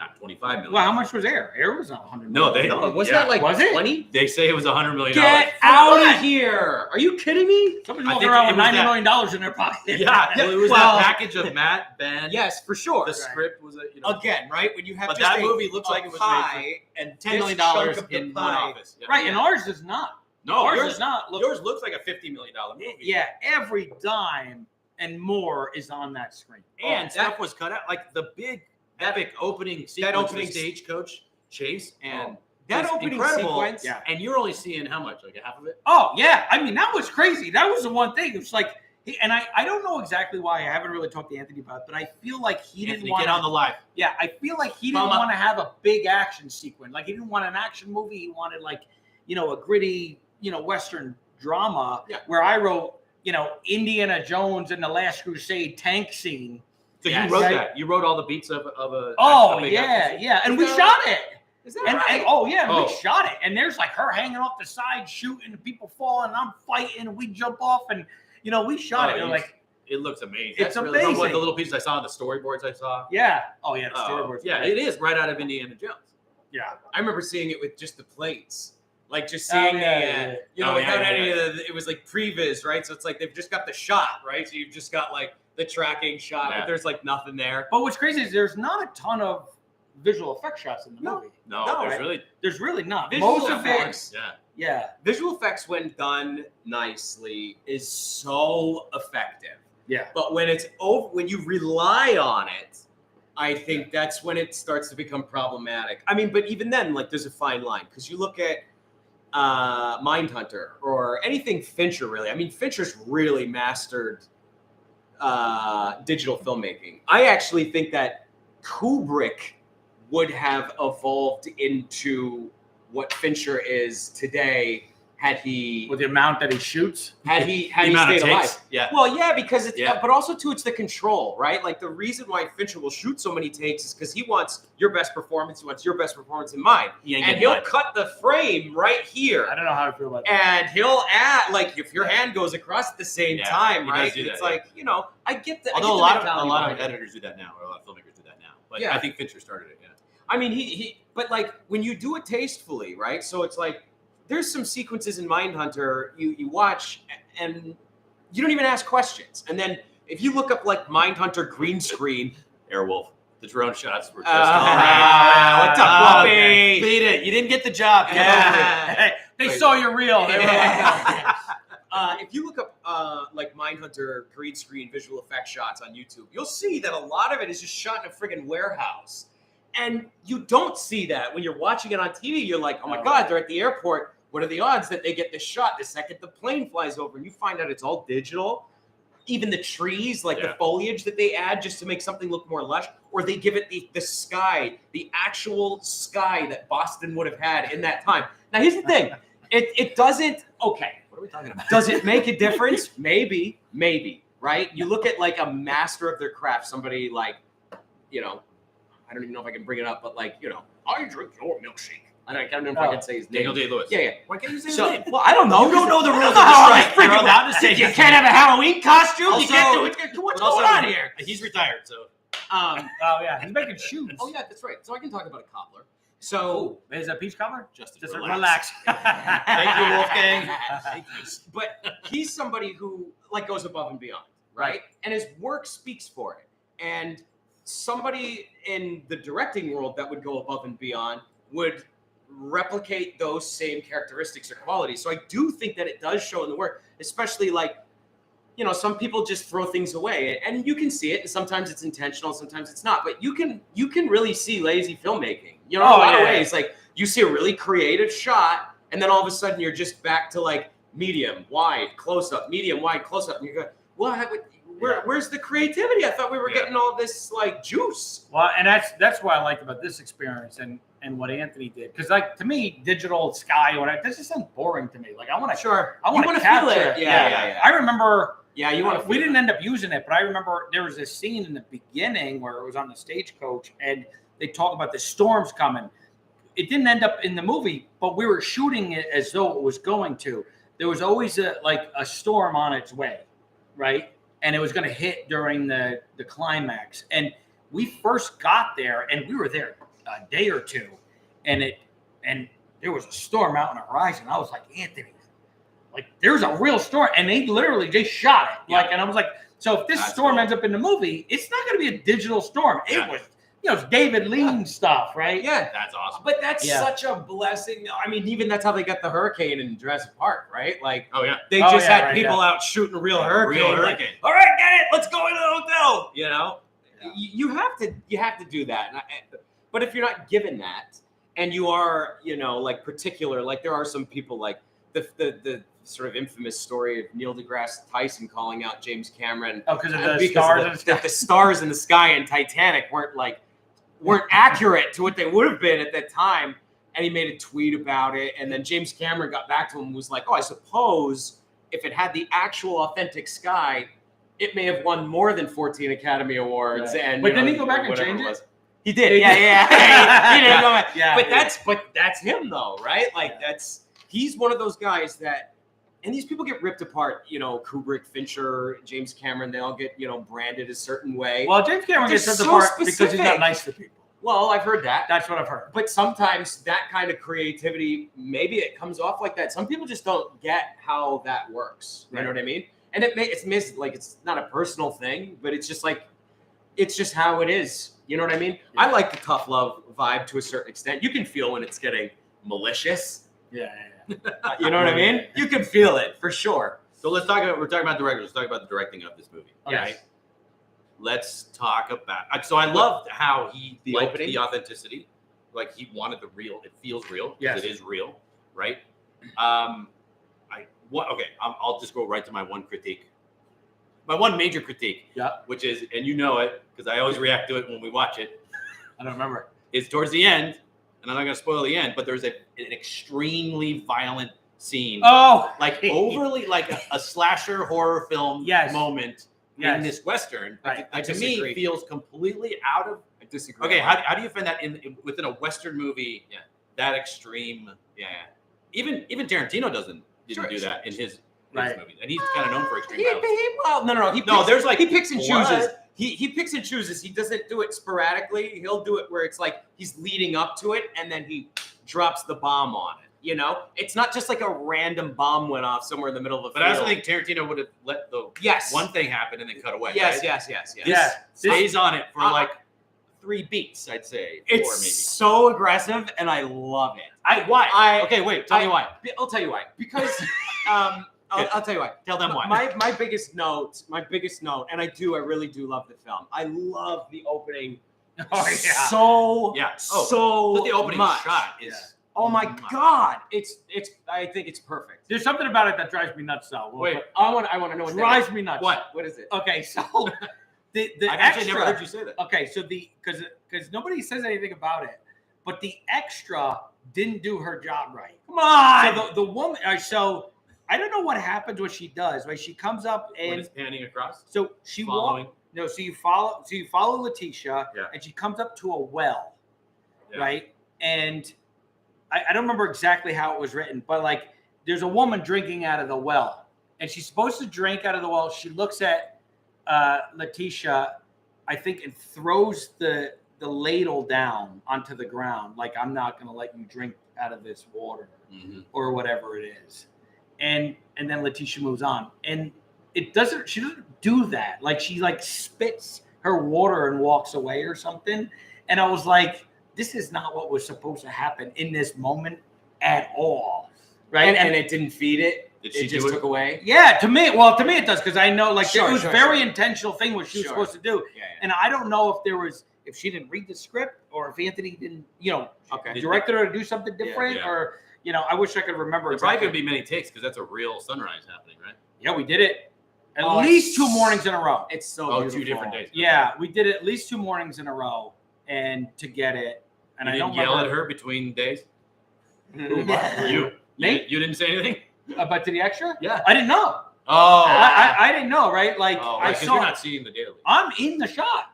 [SPEAKER 2] not 25 million.
[SPEAKER 3] Well, how much was Air? Air was not 100
[SPEAKER 2] No,
[SPEAKER 3] million.
[SPEAKER 2] they
[SPEAKER 1] Was
[SPEAKER 2] yeah.
[SPEAKER 1] that like
[SPEAKER 3] Was it?
[SPEAKER 1] 20?
[SPEAKER 2] They say it was $100 million.
[SPEAKER 1] Get out of here! Are you kidding me?
[SPEAKER 3] Somebody's
[SPEAKER 2] I
[SPEAKER 3] walking
[SPEAKER 2] think
[SPEAKER 3] around
[SPEAKER 2] it
[SPEAKER 3] with
[SPEAKER 2] was
[SPEAKER 3] $90
[SPEAKER 2] that-
[SPEAKER 3] million in their pocket.
[SPEAKER 2] Yeah, well, it was
[SPEAKER 1] Well-
[SPEAKER 2] that package of Matt, Ben.
[SPEAKER 1] Yes, for sure.
[SPEAKER 2] The script was
[SPEAKER 1] Again, right? When you have
[SPEAKER 2] But
[SPEAKER 1] just
[SPEAKER 2] that
[SPEAKER 1] a,
[SPEAKER 2] movie looks
[SPEAKER 1] a
[SPEAKER 2] like it was
[SPEAKER 1] pie and
[SPEAKER 2] $10 million
[SPEAKER 1] this chunk of the
[SPEAKER 2] in one
[SPEAKER 1] pie-
[SPEAKER 2] office. Yeah.
[SPEAKER 3] Right, and ours does not.
[SPEAKER 2] No,
[SPEAKER 3] Ours
[SPEAKER 2] yours
[SPEAKER 3] does not look.
[SPEAKER 2] yours looks like a $50 million movie.
[SPEAKER 3] Yeah, every dime and more is on that screen.
[SPEAKER 2] And stuff was cut out, like the big epic opening sequence,
[SPEAKER 1] opening
[SPEAKER 2] the stagecoach chase, and
[SPEAKER 1] that
[SPEAKER 2] was
[SPEAKER 1] opening
[SPEAKER 2] incredible.
[SPEAKER 1] sequence.
[SPEAKER 3] Yeah.
[SPEAKER 2] And you're only seeing how much, like half of it.
[SPEAKER 3] Oh yeah, I mean that was crazy. That was the one thing. It was like, and I don't know exactly why. I haven't really talked to Anthony about it, but I feel like he didn't
[SPEAKER 2] Anthony,
[SPEAKER 3] want
[SPEAKER 2] get on the live.
[SPEAKER 3] Yeah, I feel like he didn't
[SPEAKER 2] Mama.
[SPEAKER 3] want to have a big action sequence. Like he didn't want an action movie. He wanted like, a gritty, Western drama.
[SPEAKER 1] Yeah.
[SPEAKER 3] Where I wrote, Indiana Jones and the Last Crusade tank scene.
[SPEAKER 2] So
[SPEAKER 3] Yes.
[SPEAKER 2] you wrote
[SPEAKER 3] Right.
[SPEAKER 2] that. You wrote all the beats of a.
[SPEAKER 3] Oh
[SPEAKER 2] a big
[SPEAKER 3] yeah,
[SPEAKER 2] action scene?
[SPEAKER 3] yeah, and we
[SPEAKER 1] Is that
[SPEAKER 3] shot it.
[SPEAKER 1] Is that
[SPEAKER 3] And
[SPEAKER 1] right?
[SPEAKER 3] oh yeah,
[SPEAKER 2] Oh.
[SPEAKER 3] we shot it. And there's like her hanging off the side shooting, and people falling, and I'm fighting, and we jump off, and we shot
[SPEAKER 2] Oh,
[SPEAKER 3] it. And
[SPEAKER 2] you-
[SPEAKER 3] like,
[SPEAKER 2] It looks amazing.
[SPEAKER 3] It's
[SPEAKER 2] From what
[SPEAKER 3] amazing.
[SPEAKER 2] the little pieces I saw, the storyboards I saw.
[SPEAKER 3] yeah, oh yeah, the storyboards.
[SPEAKER 2] Yeah, it is right out of Indiana Jones.
[SPEAKER 3] Yeah,
[SPEAKER 1] I remember seeing it with just the plates. Like just
[SPEAKER 3] Oh,
[SPEAKER 1] seeing
[SPEAKER 3] yeah, yeah.
[SPEAKER 1] without any of the, it was like previs, right? So it's like they've just got the shot, right? So you've just got like the tracking shot,
[SPEAKER 2] Yeah.
[SPEAKER 1] but there's like nothing there.
[SPEAKER 3] but what's crazy is there's not a ton of visual effect shots in the
[SPEAKER 1] No.
[SPEAKER 3] movie.
[SPEAKER 2] No,
[SPEAKER 1] No,
[SPEAKER 2] there's
[SPEAKER 3] right?
[SPEAKER 2] really.
[SPEAKER 3] There's really not.
[SPEAKER 1] Visual
[SPEAKER 3] Most of it,
[SPEAKER 1] effects.
[SPEAKER 2] Yeah.
[SPEAKER 3] yeah,
[SPEAKER 1] Visual effects, when done nicely, is so effective.
[SPEAKER 3] yeah.
[SPEAKER 1] But when it's over, when you rely on it, I think that's when it starts to become problematic. I mean, but even then, like there's a fine line because you look at Mindhunter or anything Fincher, really. I mean, Fincher's really mastered digital filmmaking. I actually think that Kubrick would have evolved into what Fincher is today had he
[SPEAKER 3] With the amount that he shoots.
[SPEAKER 1] had he
[SPEAKER 2] The amount of
[SPEAKER 1] stayed alive.
[SPEAKER 2] takes. Yeah.
[SPEAKER 1] Well, yeah, because it's
[SPEAKER 2] Yeah.
[SPEAKER 1] but also too, it's the control, right? Like the reason why Fincher will shoot so many takes is because he wants your best performance. He wants your best performance in mind,
[SPEAKER 2] He ain't
[SPEAKER 1] and
[SPEAKER 2] getting
[SPEAKER 1] he'll
[SPEAKER 2] mine.
[SPEAKER 1] cut the frame right here,
[SPEAKER 3] I don't know how I feel about that.
[SPEAKER 1] and he'll add like if your hand goes across at the same
[SPEAKER 2] Yeah,
[SPEAKER 1] time,
[SPEAKER 2] he
[SPEAKER 1] right?
[SPEAKER 2] does do
[SPEAKER 1] It's
[SPEAKER 2] that, yeah.
[SPEAKER 1] like I get that.
[SPEAKER 2] Although a lot of
[SPEAKER 1] editors.
[SPEAKER 2] editors do that now, or a lot of filmmakers do that now. But
[SPEAKER 1] Yeah.
[SPEAKER 2] I think Fincher started it. Yeah.
[SPEAKER 1] I mean, but like when you do it tastefully, right? So it's like there's some sequences in Mindhunter you watch and you don't even ask questions, and then if you look up like Mindhunter green screen,
[SPEAKER 2] Airwolf. The drone shots were just
[SPEAKER 1] what's up,
[SPEAKER 2] okay.
[SPEAKER 1] Bluffy?
[SPEAKER 2] Beat it. You didn't get the job. Get over
[SPEAKER 1] Yeah.
[SPEAKER 3] Hey, they saw your reel. They were like,
[SPEAKER 1] If you look up like Mindhunter green screen visual effect shots on YouTube, you'll see that a lot of it is just shot in a friggin' warehouse. And you don't see that when you're watching it on TV. You're like, oh my
[SPEAKER 3] Oh,
[SPEAKER 1] God, they're at the airport. What are the odds that they get this shot the second the plane flies over? And you find out it's all digital. Even the trees, like the
[SPEAKER 2] Yeah.
[SPEAKER 1] foliage that they add just to make something look more lush, or they give it the sky, the actual sky that Boston would have had in that time. Now, here's the thing. It doesn't, okay.
[SPEAKER 2] What are we talking about?
[SPEAKER 1] Does it make a difference? Maybe, right? You look at like a master of their craft, somebody like, I don't even know if I can bring it up, but like, I drink your milkshake. I don't know if I can say his name.
[SPEAKER 2] Daniel Day-Lewis.
[SPEAKER 1] Yeah.
[SPEAKER 2] Why can't you say his
[SPEAKER 1] So,
[SPEAKER 2] name?
[SPEAKER 1] well, I don't know.
[SPEAKER 2] You don't know the rules of
[SPEAKER 1] I
[SPEAKER 2] the
[SPEAKER 1] don't know
[SPEAKER 2] strike.
[SPEAKER 1] how this
[SPEAKER 2] You're
[SPEAKER 1] freaking
[SPEAKER 2] allowed to say
[SPEAKER 1] You
[SPEAKER 2] his
[SPEAKER 1] can't have a Halloween costume. You
[SPEAKER 2] Also-
[SPEAKER 1] can't do it. What's
[SPEAKER 2] But also,
[SPEAKER 1] going on here?
[SPEAKER 2] He's retired, so.
[SPEAKER 3] oh yeah, he's making shoes.
[SPEAKER 1] Oh yeah, that's right. So I can talk about a cobbler. So
[SPEAKER 3] Is that peach cobbler?
[SPEAKER 2] Just
[SPEAKER 3] Just
[SPEAKER 2] relax.
[SPEAKER 3] relax.
[SPEAKER 2] Thank you, Wolfgang.
[SPEAKER 1] Thank you. But he's somebody who like goes above and beyond, right? And his work speaks for it. And somebody in the directing world that would go above and beyond would replicate those same characteristics or qualities. So I do think that it does show in the work, especially like, some people just throw things away, and you can see it, and sometimes it's intentional, sometimes it's not. But you can really see lazy filmmaking. In a lot of ways. Like you see a really creative shot, and then all of a sudden you're just back to like medium, wide, close up, medium, wide, close up, and you go, well, where's the creativity? I thought we were getting all this like juice.
[SPEAKER 3] Well, and that's what I liked about this experience and what Anthony did, because like to me, digital sky, this just sounds boring to me. Like I want to
[SPEAKER 1] wanna
[SPEAKER 3] capture
[SPEAKER 1] feel it. Yeah.
[SPEAKER 3] I remember.
[SPEAKER 1] Yeah, you want to.
[SPEAKER 3] We didn't end up using it, but I remember there was a scene in the beginning where it was on the stagecoach, and they talk about the storms coming. It didn't end up in the movie, but we were shooting it as though it was going to. There was always a storm on its way, right? And it was going to hit during the climax. And we first got there, and we were there a day or two, and there was a storm out on the horizon. I was like, Anthony, like there's a real storm, and they literally just shot it. Like, and I was like, so if this storm ends up in the movie, it's not going to be a digital storm. It was, it's David Lean stuff, right?
[SPEAKER 1] Yeah,
[SPEAKER 2] that's awesome.
[SPEAKER 1] But that's such a blessing. I mean, even that's how they got the hurricane in Jurassic Park, right? Like, they just had people out shooting real hurricane.
[SPEAKER 2] Real hurricane.
[SPEAKER 1] Like, all right, get it. Let's go into the hotel. You know, you have to do that. But if you're not given that, and you are, like particular, like there are some people like the sort of infamous story of Neil deGrasse Tyson calling out James Cameron.
[SPEAKER 3] Oh, because of the stars in the sky.
[SPEAKER 1] The stars in the sky in Titanic weren't accurate to what they would have been at that time. And he made a tweet about it. And then James Cameron got back to him and was like, oh, I suppose if it had the actual authentic sky, it may have won more than 14 Academy Awards.
[SPEAKER 3] Right.
[SPEAKER 1] And
[SPEAKER 3] but didn't he go back and change it?
[SPEAKER 1] He did. Yeah. He didn't go back.
[SPEAKER 3] Yeah.
[SPEAKER 1] But that's him though, right? Like he's one of those guys that, and these people get ripped apart, Kubrick, Fincher, James Cameron, they all get, branded a certain way.
[SPEAKER 3] Well, James Cameron gets ripped apart because he's not nice to people.
[SPEAKER 1] Well, I've heard that.
[SPEAKER 3] That's what I've heard.
[SPEAKER 1] But sometimes that kind of creativity, maybe it comes off like that. Some people just don't get how that works. You know what I mean? And it's not a personal thing, but it's just like, it's just how it is. You know what I mean? Yeah. I like the tough love vibe to a certain extent. You can feel when it's getting malicious.
[SPEAKER 3] Yeah.
[SPEAKER 1] You know what I mean? You can feel it for sure.
[SPEAKER 2] So we're talking about directors. Let's talk about the directing of this movie.
[SPEAKER 1] Yes.
[SPEAKER 2] Right? Let's talk about. So I loved how he liked the authenticity. Like he wanted the real. It feels real. Yes. It is real. Right. I'll just go right to my one critique. My one major critique.
[SPEAKER 3] Yeah.
[SPEAKER 2] Which is, and you know it because I always react to it when we watch it.
[SPEAKER 3] I don't remember.
[SPEAKER 2] Is towards the end. And I'm not going to spoil the end, but there's an extremely violent scene.
[SPEAKER 3] Oh,
[SPEAKER 2] like overly like a slasher horror film moment in this Western.
[SPEAKER 1] Right.
[SPEAKER 2] To me, feels completely out of.
[SPEAKER 1] I disagree.
[SPEAKER 2] Okay, how do you find that within a Western movie? Yeah, that extreme. Yeah, even Tarantino didn't do that in his movies, and he's kind of known for extreme violence.
[SPEAKER 1] He picks and chooses. He picks and chooses. He doesn't do it sporadically. He'll do it where it's like he's leading up to it and then he drops the bomb on it. It's not just like a random bomb went off somewhere in the middle of the field.
[SPEAKER 2] But I also think Tarantino would have let the one thing happen and then cut away.
[SPEAKER 1] Yes.
[SPEAKER 2] This stays on it for like 3 beats, I'd say.
[SPEAKER 1] It's
[SPEAKER 2] 4 maybe.
[SPEAKER 1] so aggressive and I love it.
[SPEAKER 2] Why? Okay, wait. Tell me why.
[SPEAKER 1] I'll tell you why. Because I'll tell you why.
[SPEAKER 2] Tell them why.
[SPEAKER 1] My biggest note, and I really do love the film. I love the opening.
[SPEAKER 3] Oh yeah.
[SPEAKER 1] So
[SPEAKER 2] the opening
[SPEAKER 1] much.
[SPEAKER 2] shot is.
[SPEAKER 1] Oh my God! It's. I think it's perfect.
[SPEAKER 3] There's something about it that drives me nuts, though.
[SPEAKER 1] Wait, I want to know what
[SPEAKER 3] drives me nuts.
[SPEAKER 1] What is it?
[SPEAKER 3] Okay, so the
[SPEAKER 2] I've
[SPEAKER 3] extra.
[SPEAKER 2] actually never heard you say that.
[SPEAKER 3] Okay, so because nobody says anything about it, but the extra didn't do her job right.
[SPEAKER 1] Come on.
[SPEAKER 3] So the woman. So. I don't know what happens when she does. Right, she comes up and
[SPEAKER 2] when it's panning across.
[SPEAKER 3] So she
[SPEAKER 2] following.
[SPEAKER 3] No, so you follow Letitia, and she comes up to a well, right? And I don't remember exactly how it was written, but like there's a woman drinking out of the well, and she's supposed to drink out of the well. She looks at Letitia, I think, and throws the ladle down onto the ground, like I'm not going to let you drink out of this water or whatever it is. And then Letitia moves on, and she doesn't do that. Like she like spits her water and walks away or something. And I was like, this is not what was supposed to happen in this moment at all, right?
[SPEAKER 1] And it didn't feed it. It just took away.
[SPEAKER 3] Yeah, to me it does because I know like it was very intentional thing what she was supposed to do.
[SPEAKER 1] Yeah.
[SPEAKER 3] And I don't know if she didn't read the script or if Anthony didn't, directed her to do something different or. I wish I could remember.
[SPEAKER 2] There probably could be many takes because that's a real sunrise happening, right?
[SPEAKER 3] Yeah, we did it at least 2 mornings in a row.
[SPEAKER 1] It's so beautiful.
[SPEAKER 2] 2 different days.
[SPEAKER 3] Yeah, we did it at least 2 mornings in a row, and to get it. And
[SPEAKER 2] you didn't yell at her between days. You didn't say anything
[SPEAKER 3] about to the extra?
[SPEAKER 2] Yeah,
[SPEAKER 3] I didn't know.
[SPEAKER 2] Oh,
[SPEAKER 3] I didn't know, right? Like I saw.
[SPEAKER 2] You're not seeing the daily.
[SPEAKER 3] I'm in the shot.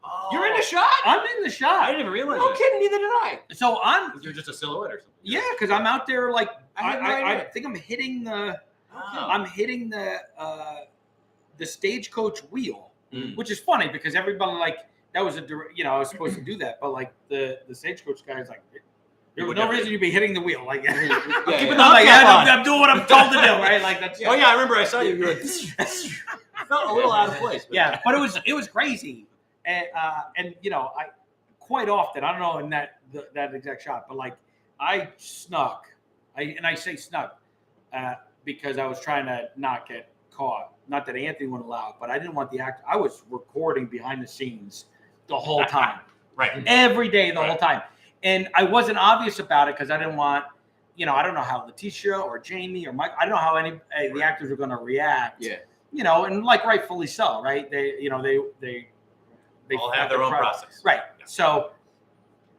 [SPEAKER 1] Oh. You're in the shot?
[SPEAKER 3] I'm in the shot.
[SPEAKER 2] I didn't even realize
[SPEAKER 1] No kidding, neither did I.
[SPEAKER 3] So
[SPEAKER 2] you're just a silhouette or something.
[SPEAKER 3] Yeah, because I'm out there like I think I'm hitting the the stagecoach wheel, which is funny because everybody like that was I was supposed to do that, but like the stagecoach guy is like, there was
[SPEAKER 2] would
[SPEAKER 3] no
[SPEAKER 2] never-
[SPEAKER 3] reason you'd be hitting the wheel. Like,
[SPEAKER 2] keeping
[SPEAKER 3] I'm
[SPEAKER 2] the
[SPEAKER 3] like,
[SPEAKER 2] hubcap on.
[SPEAKER 3] I'm doing what I'm told to do, right? Like that's
[SPEAKER 2] Oh yeah, I remember I saw you. You were like, felt a little out of place. But
[SPEAKER 3] yeah, but it was crazy, and I quite often, I don't know in that exact shot, but like I snuck, I say snuck because I was trying to not get caught. Not that Anthony wouldn't allow it, but I didn't want the actor. I was recording behind the scenes the whole time,
[SPEAKER 2] right,
[SPEAKER 3] every day, the whole time, and I wasn't obvious about it because I didn't want. I don't know how Letitia or Jamie or Mike. I don't know how any the actors are going to react.
[SPEAKER 1] Yeah.
[SPEAKER 3] And like rightfully so, right? They
[SPEAKER 2] all have their own process,
[SPEAKER 3] right? Yeah. So,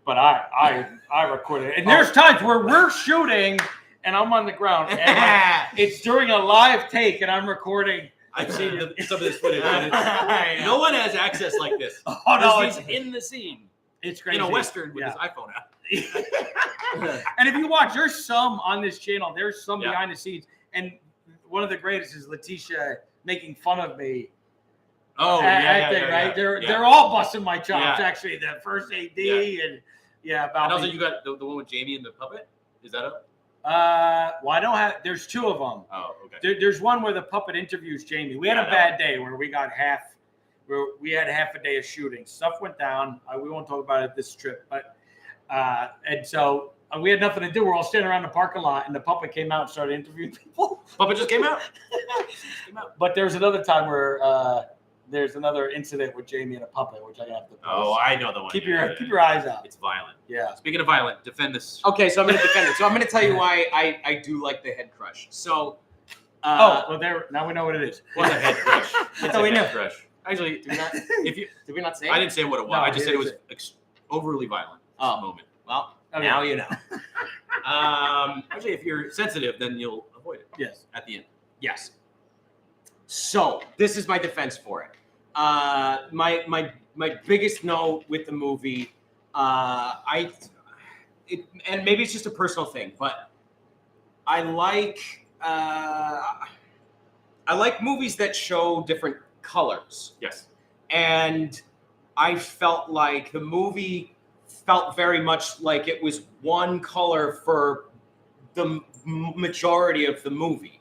[SPEAKER 3] but I recorded it, and there's times where we're shooting and I'm on the ground, and it's during a live take, and I'm recording.
[SPEAKER 2] I've seen some of this footage. And no one has access like this.
[SPEAKER 3] Oh no,
[SPEAKER 2] he's in the scene.
[SPEAKER 3] It's crazy.
[SPEAKER 2] In a Western with his iPhone out.
[SPEAKER 3] And if you watch, there's some on this channel. There's some behind the scenes, and one of the greatest is Letitia making fun of me.
[SPEAKER 2] Oh,
[SPEAKER 3] right? They're all busting my chops.
[SPEAKER 2] Yeah.
[SPEAKER 3] Actually, the first AD and about.
[SPEAKER 2] And also,
[SPEAKER 3] me.
[SPEAKER 2] you got the one with Jamie and the puppet. Is that up?
[SPEAKER 3] Well, I don't have. There's two of them.
[SPEAKER 2] Oh, okay.
[SPEAKER 3] There's one where the puppet interviews Jamie. We had a bad day where we got we had half a day of shooting. Stuff went down. We won't talk about it this trip, but and so we had nothing to do. We're all standing around the parking lot, and the puppet came out and started interviewing people.
[SPEAKER 2] Puppet just came out.
[SPEAKER 3] But there's another time where there's another incident with Jamie and a puppet, which I have to post.
[SPEAKER 2] Oh, I know the one.
[SPEAKER 3] Keep your eyes out.
[SPEAKER 2] It's violent.
[SPEAKER 3] Yeah.
[SPEAKER 2] Speaking of violent, defend this.
[SPEAKER 1] Okay, so I'm going to defend it. So I'm going to tell you why I do like the head crush. So.
[SPEAKER 3] Now we know what it is.
[SPEAKER 2] What's a head crush? It's
[SPEAKER 1] So
[SPEAKER 2] a
[SPEAKER 1] we know.
[SPEAKER 2] head crush. Actually,
[SPEAKER 1] Did we not say it?
[SPEAKER 2] I didn't say what it was.
[SPEAKER 3] No,
[SPEAKER 2] I just said it was
[SPEAKER 3] it
[SPEAKER 2] overly violent.
[SPEAKER 1] Oh.
[SPEAKER 2] Moment.
[SPEAKER 1] Well,
[SPEAKER 3] Okay.
[SPEAKER 1] now you know.
[SPEAKER 2] Actually, if you're sensitive, then you'll avoid it.
[SPEAKER 3] Yes.
[SPEAKER 2] At the end.
[SPEAKER 1] Yes. So this is my defense for it. My biggest note with the movie, and maybe it's just a personal thing, but I like movies that show different colors.
[SPEAKER 2] Yes.
[SPEAKER 1] And I felt like the movie felt very much like it was one color for the majority of the movie.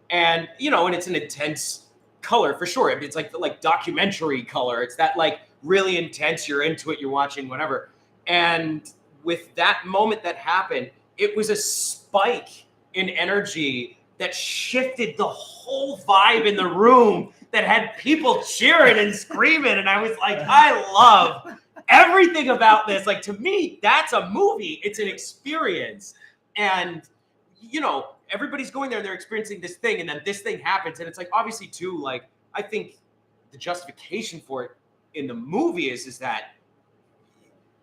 [SPEAKER 1] And, and it's an intense color for sure. It's like documentary color. It's that like really intense, you're into it, you're watching whatever. And with that moment that happened, it was a spike in energy that shifted the whole vibe in the room, that had people cheering and screaming. And I was like, I love everything about this. Like, to me, that's a movie. It's an experience. And, everybody's going there and they're experiencing this thing, and then this thing happens. And it's like, obviously too, like, I think the justification for it in the movie is that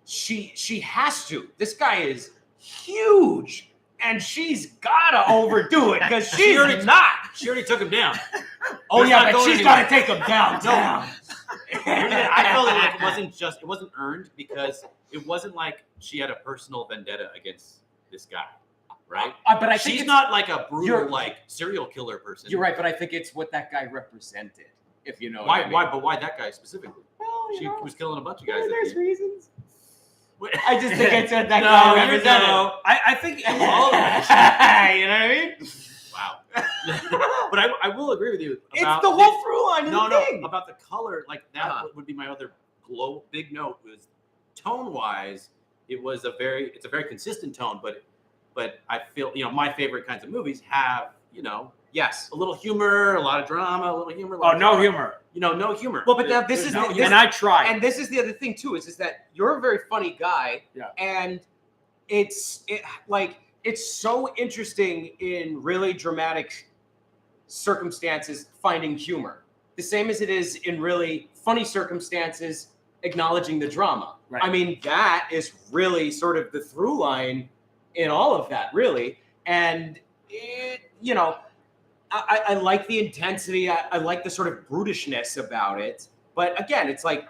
[SPEAKER 1] she has to. This guy is huge, and she's gotta overdo it because she's not.
[SPEAKER 2] She already took him down.
[SPEAKER 1] Oh
[SPEAKER 2] There's
[SPEAKER 1] yeah,
[SPEAKER 2] not
[SPEAKER 1] but
[SPEAKER 2] going
[SPEAKER 1] she's
[SPEAKER 2] anywhere.
[SPEAKER 1] gotta take him down.
[SPEAKER 2] I felt like it wasn't earned because it wasn't like she had a personal vendetta against this guy, right?
[SPEAKER 1] But I think
[SPEAKER 2] she's
[SPEAKER 1] it's
[SPEAKER 2] not like a brutal
[SPEAKER 1] you're-
[SPEAKER 2] like serial killer person.
[SPEAKER 1] You're right, but I think it's what that guy represented. If you know
[SPEAKER 2] Why?
[SPEAKER 1] what I mean.
[SPEAKER 2] Why? But why that guy specifically?
[SPEAKER 1] Well,
[SPEAKER 2] She was killing a bunch of guys. at
[SPEAKER 1] there's
[SPEAKER 2] the end.
[SPEAKER 1] reasons.
[SPEAKER 2] Wait.
[SPEAKER 1] I just think it's what that
[SPEAKER 2] No,
[SPEAKER 1] guy
[SPEAKER 2] you're
[SPEAKER 1] represented.
[SPEAKER 2] no.
[SPEAKER 3] I think
[SPEAKER 2] All of
[SPEAKER 1] You know what I mean?
[SPEAKER 2] Wow. But I will agree with you. About
[SPEAKER 1] It's the whole through line of
[SPEAKER 2] No,
[SPEAKER 1] the
[SPEAKER 2] no,
[SPEAKER 1] thing.
[SPEAKER 2] about the color. Like that would be my other big note. Was tone wise, it's a very consistent tone. But I feel my favorite kinds of movies have
[SPEAKER 1] Yes.
[SPEAKER 2] a little humor, a lot of drama, a little humor. A
[SPEAKER 3] Oh,
[SPEAKER 2] lot of
[SPEAKER 3] no
[SPEAKER 2] drama.
[SPEAKER 3] humor.
[SPEAKER 2] No humor.
[SPEAKER 1] Well, but now this
[SPEAKER 2] There's
[SPEAKER 1] is
[SPEAKER 2] no
[SPEAKER 1] the-
[SPEAKER 2] humor.
[SPEAKER 3] And I tried.
[SPEAKER 1] And this is the other thing too, is that you're a very funny guy.
[SPEAKER 3] Yeah.
[SPEAKER 1] And it's so interesting in really dramatic circumstances finding humor. The same as it is in really funny circumstances acknowledging the drama.
[SPEAKER 3] Right.
[SPEAKER 1] I mean, that is really sort of the through line in all of that, really. And I like the intensity. I like the sort of brutishness about it. But again, it's like,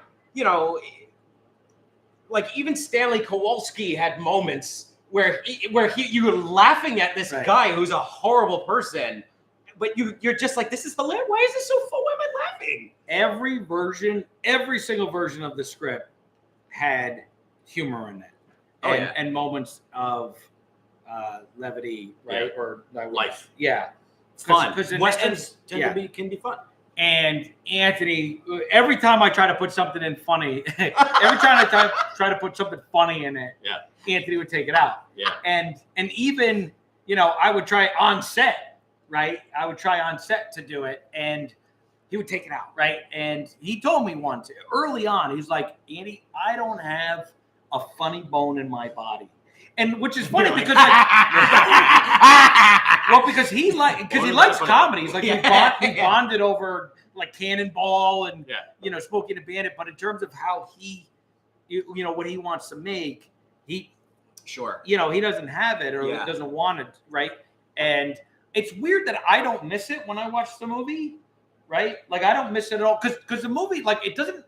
[SPEAKER 1] like even Stanley Kowalski had moments where you were laughing at this guy who's a horrible person, but you're just like, this is hilarious. Why is this so fun? Why am I
[SPEAKER 2] laughing.
[SPEAKER 3] Every single version of the script had humor in it, and moments of levity, right? Or
[SPEAKER 2] life.
[SPEAKER 3] Yeah,
[SPEAKER 2] Fun.
[SPEAKER 3] Because
[SPEAKER 2] Westerns can be fun.
[SPEAKER 3] And Anthony, every time I try to put something in funny, every time I try to put something funny in it, Anthony would take it out.
[SPEAKER 2] Yeah.
[SPEAKER 3] And even, I would try on set, right? I would try on set to do it, and he would take it out, right? And he told me once, early on, he was like, Andy, I don't have a funny bone in my body. And which is funny because because he likes comedy. He's like we bonded over like Cannonball and Smokey and the Bandit. But in terms of how he, what he wants to make, he doesn't have it or doesn't want it, right? And it's weird that I don't miss it when I watch the movie, right? Like I don't miss it at all because the movie it doesn't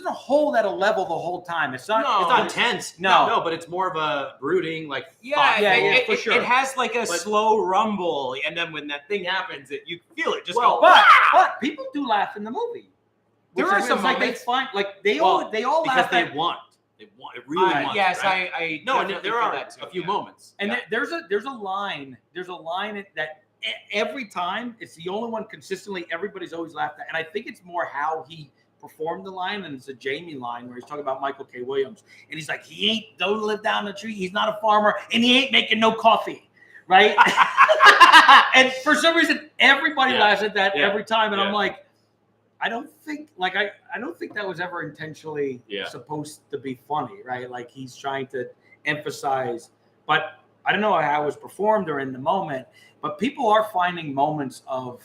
[SPEAKER 3] hold at a level the whole time. It's not
[SPEAKER 2] intense.
[SPEAKER 3] No,
[SPEAKER 2] but it's more of a brooding, like
[SPEAKER 1] for sure. It has like a slow rumble, and then when that thing happens, you feel it just go.
[SPEAKER 3] But people do laugh in the movie.
[SPEAKER 1] There are some moments
[SPEAKER 3] they all laugh
[SPEAKER 2] because they want. They really want.
[SPEAKER 1] Yes,
[SPEAKER 2] right?
[SPEAKER 1] I
[SPEAKER 2] no, and there are
[SPEAKER 1] that too,
[SPEAKER 2] a few moments.
[SPEAKER 3] And there's a line that every time it's the only one consistently everybody's always laughed at, and I think it's more how he performed the line, and it's a Jamie line where he's talking about Michael K. Williams, and he's like, he don't live down the tree, he's not a farmer, and he ain't making no coffee, right? And for some reason, everybody laughs at that every time, and I'm like, I don't think that was ever intentionally supposed to be funny, right? Like he's trying to emphasize, but I don't know how it was performed or in the moment, but people are finding moments of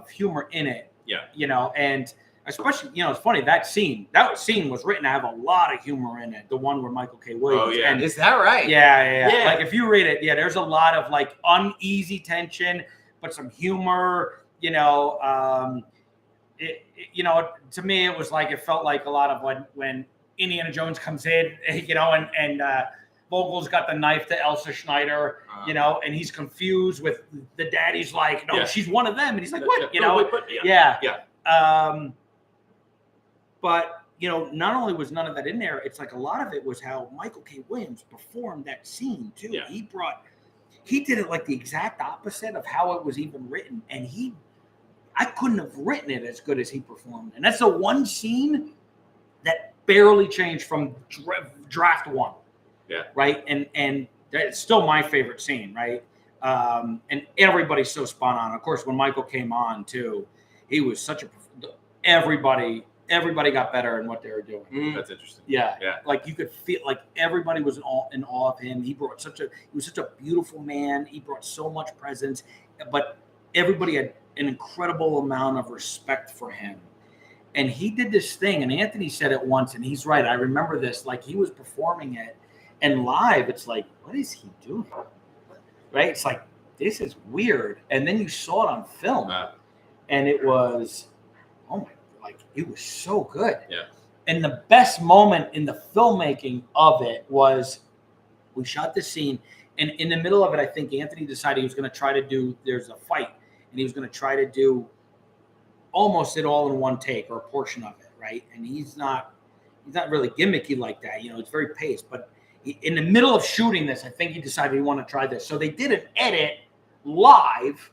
[SPEAKER 3] humor in it. Yeah. And especially, it's funny, that scene was written to have a lot of humor in it. The one where Michael K. Williams.
[SPEAKER 1] Oh, yeah.
[SPEAKER 3] And,
[SPEAKER 1] is that right?
[SPEAKER 3] Yeah. Like if you read it, there's a lot of like uneasy tension, but some humor, to me, it was like, it felt like a lot of when Indiana Jones comes in, and Vogel's got the knife to Elsa Schneider, and he's confused with the daddy's like, no, she's one of them. And he's like, what? But, not only was none of that in there, it's like a lot of it was how Michael K. Williams performed that scene too. Yeah. He did it like the exact opposite of how it was even written. And I couldn't have written it as good as he performed. And that's the one scene that barely changed from draft one.
[SPEAKER 2] Yeah.
[SPEAKER 3] Right. And it's still my favorite scene. Right. And everybody's so spot on. Of course, when Michael came on too, he was such everybody got better in what they were doing.
[SPEAKER 2] That's interesting.
[SPEAKER 3] Yeah. Like you could feel like everybody was in awe of him. He was such a beautiful man. He brought so much presence, but everybody had an incredible amount of respect for him. And he did this thing, and Anthony said it once, and he's right. I remember this, like he was performing it. And live, it's like, what is he doing? Right? It's like, this is weird. And then you saw it on film, and it was, it was so good. Yeah. And the best moment in the filmmaking of it was, we shot this scene, and in the middle of it, I think Anthony decided he was going to try to do. There's a fight, and he was going to try to do almost it all in one take or a portion of it, right? And he's not really gimmicky like that. It's very paced, but. In the middle of shooting this, I think he decided he wanted to try this. So they did an edit live,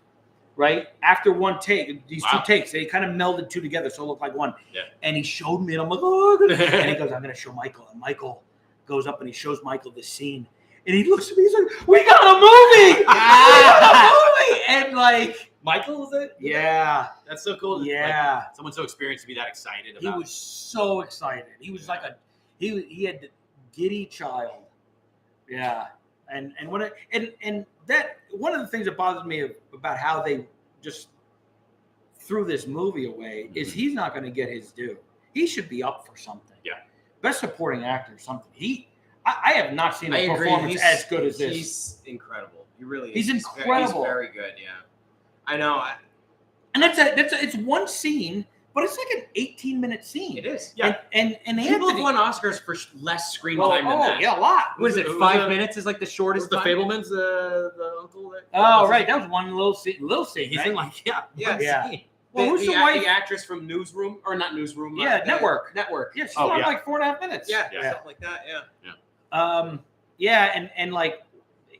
[SPEAKER 3] right? After one take, these two takes, they kind of melded two together. So it looked like one. Yeah. And he showed me, and I'm like, and he goes, I'm going to show Michael. And Michael goes up and he shows Michael this scene. And he looks at me, he's like, we got a movie! We got a movie! And like,
[SPEAKER 2] Michael, was it?
[SPEAKER 3] Yeah.
[SPEAKER 2] That's so cool.
[SPEAKER 3] Yeah.
[SPEAKER 2] Like, someone so experienced to be that excited about
[SPEAKER 3] it. He was so excited. He was like he had giddy child. Yeah, and that one of the things that bothers me about how they just threw this movie away is he's not going to get his due. He should be up for something. Yeah, best supporting actor, something. I have not seen a performance as good as this.
[SPEAKER 1] He's incredible. He really is.
[SPEAKER 3] He's incredible.
[SPEAKER 1] He's very good. Yeah, I know.
[SPEAKER 3] And it's one scene. But it's like an 18-minute scene.
[SPEAKER 1] It is. Yeah.
[SPEAKER 3] And
[SPEAKER 1] people have won Oscars for less screen time than that.
[SPEAKER 3] Yeah, a lot.
[SPEAKER 1] What is it? 5 minutes is like the shortest.
[SPEAKER 2] The Fablemans, the uncle.
[SPEAKER 3] Right. That was one little scene.
[SPEAKER 2] He's in like
[SPEAKER 3] yeah. Well, who's the wife?
[SPEAKER 1] The actress from Newsroom, or not Newsroom?
[SPEAKER 3] Yeah, Network.
[SPEAKER 1] Network.
[SPEAKER 3] Yeah, she's
[SPEAKER 2] Oh,
[SPEAKER 3] on
[SPEAKER 2] yeah.
[SPEAKER 3] like 4.5 minutes.
[SPEAKER 1] Yeah,
[SPEAKER 2] Yeah.
[SPEAKER 1] something like that. Yeah.
[SPEAKER 3] And like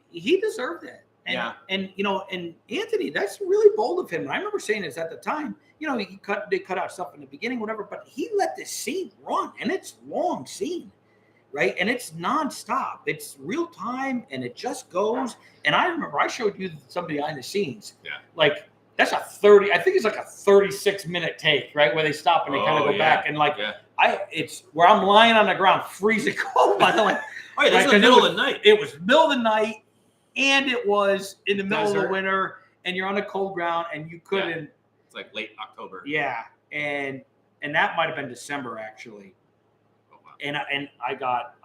[SPEAKER 3] he deserved it. And,
[SPEAKER 1] Yeah.
[SPEAKER 3] And and Anthony, that's really bold of him. And I remember saying this at the time. They cut out stuff in the beginning, whatever, but he let this scene run, and it's long scene, right? And it's nonstop. It's real time, and it just goes. And I remember I showed you some behind the scenes.
[SPEAKER 2] Yeah.
[SPEAKER 3] Like that's a 30. I think it's like a 36-minute take, right, where they stop and they kind of go back and like.
[SPEAKER 2] Yeah.
[SPEAKER 3] It's where I'm lying on the ground, freezing cold. By the way,
[SPEAKER 2] Oh, yeah, this is the middle of the night.
[SPEAKER 3] it was middle of the night, and it was in the middle of the
[SPEAKER 1] Desert.
[SPEAKER 3] winter, and you're on the cold ground, and you couldn't.
[SPEAKER 2] It's like late October.
[SPEAKER 3] Yeah, and that might have been December actually.
[SPEAKER 2] Oh, wow.
[SPEAKER 3] And I got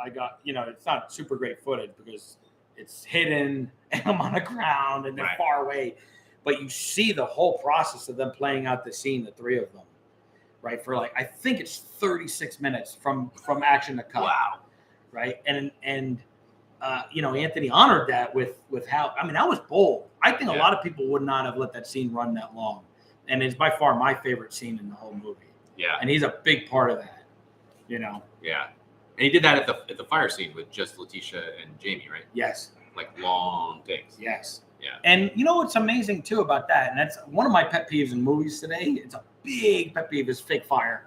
[SPEAKER 3] it's not super great footage because it's hidden and I'm on the ground and they're
[SPEAKER 2] Right.
[SPEAKER 3] far away, but you see the whole process of them playing out the scene, the three of them, right? For like I think it's 36 minutes from action to cut.
[SPEAKER 2] Wow.
[SPEAKER 3] Right, and Anthony honored that with how that was bold. I think a lot of people would not have let that scene run that long, and it's by far my favorite scene in the whole movie.
[SPEAKER 2] Yeah.
[SPEAKER 3] And he's a big part of that.
[SPEAKER 2] Yeah. And he did that at the fire scene with just Letitia and Jamie, right?
[SPEAKER 3] Yes.
[SPEAKER 2] Like long takes.
[SPEAKER 3] Yes.
[SPEAKER 2] Yeah.
[SPEAKER 3] And what's amazing too about that, and that's one of my pet peeves in movies today. It's a big pet peeve is fake fire.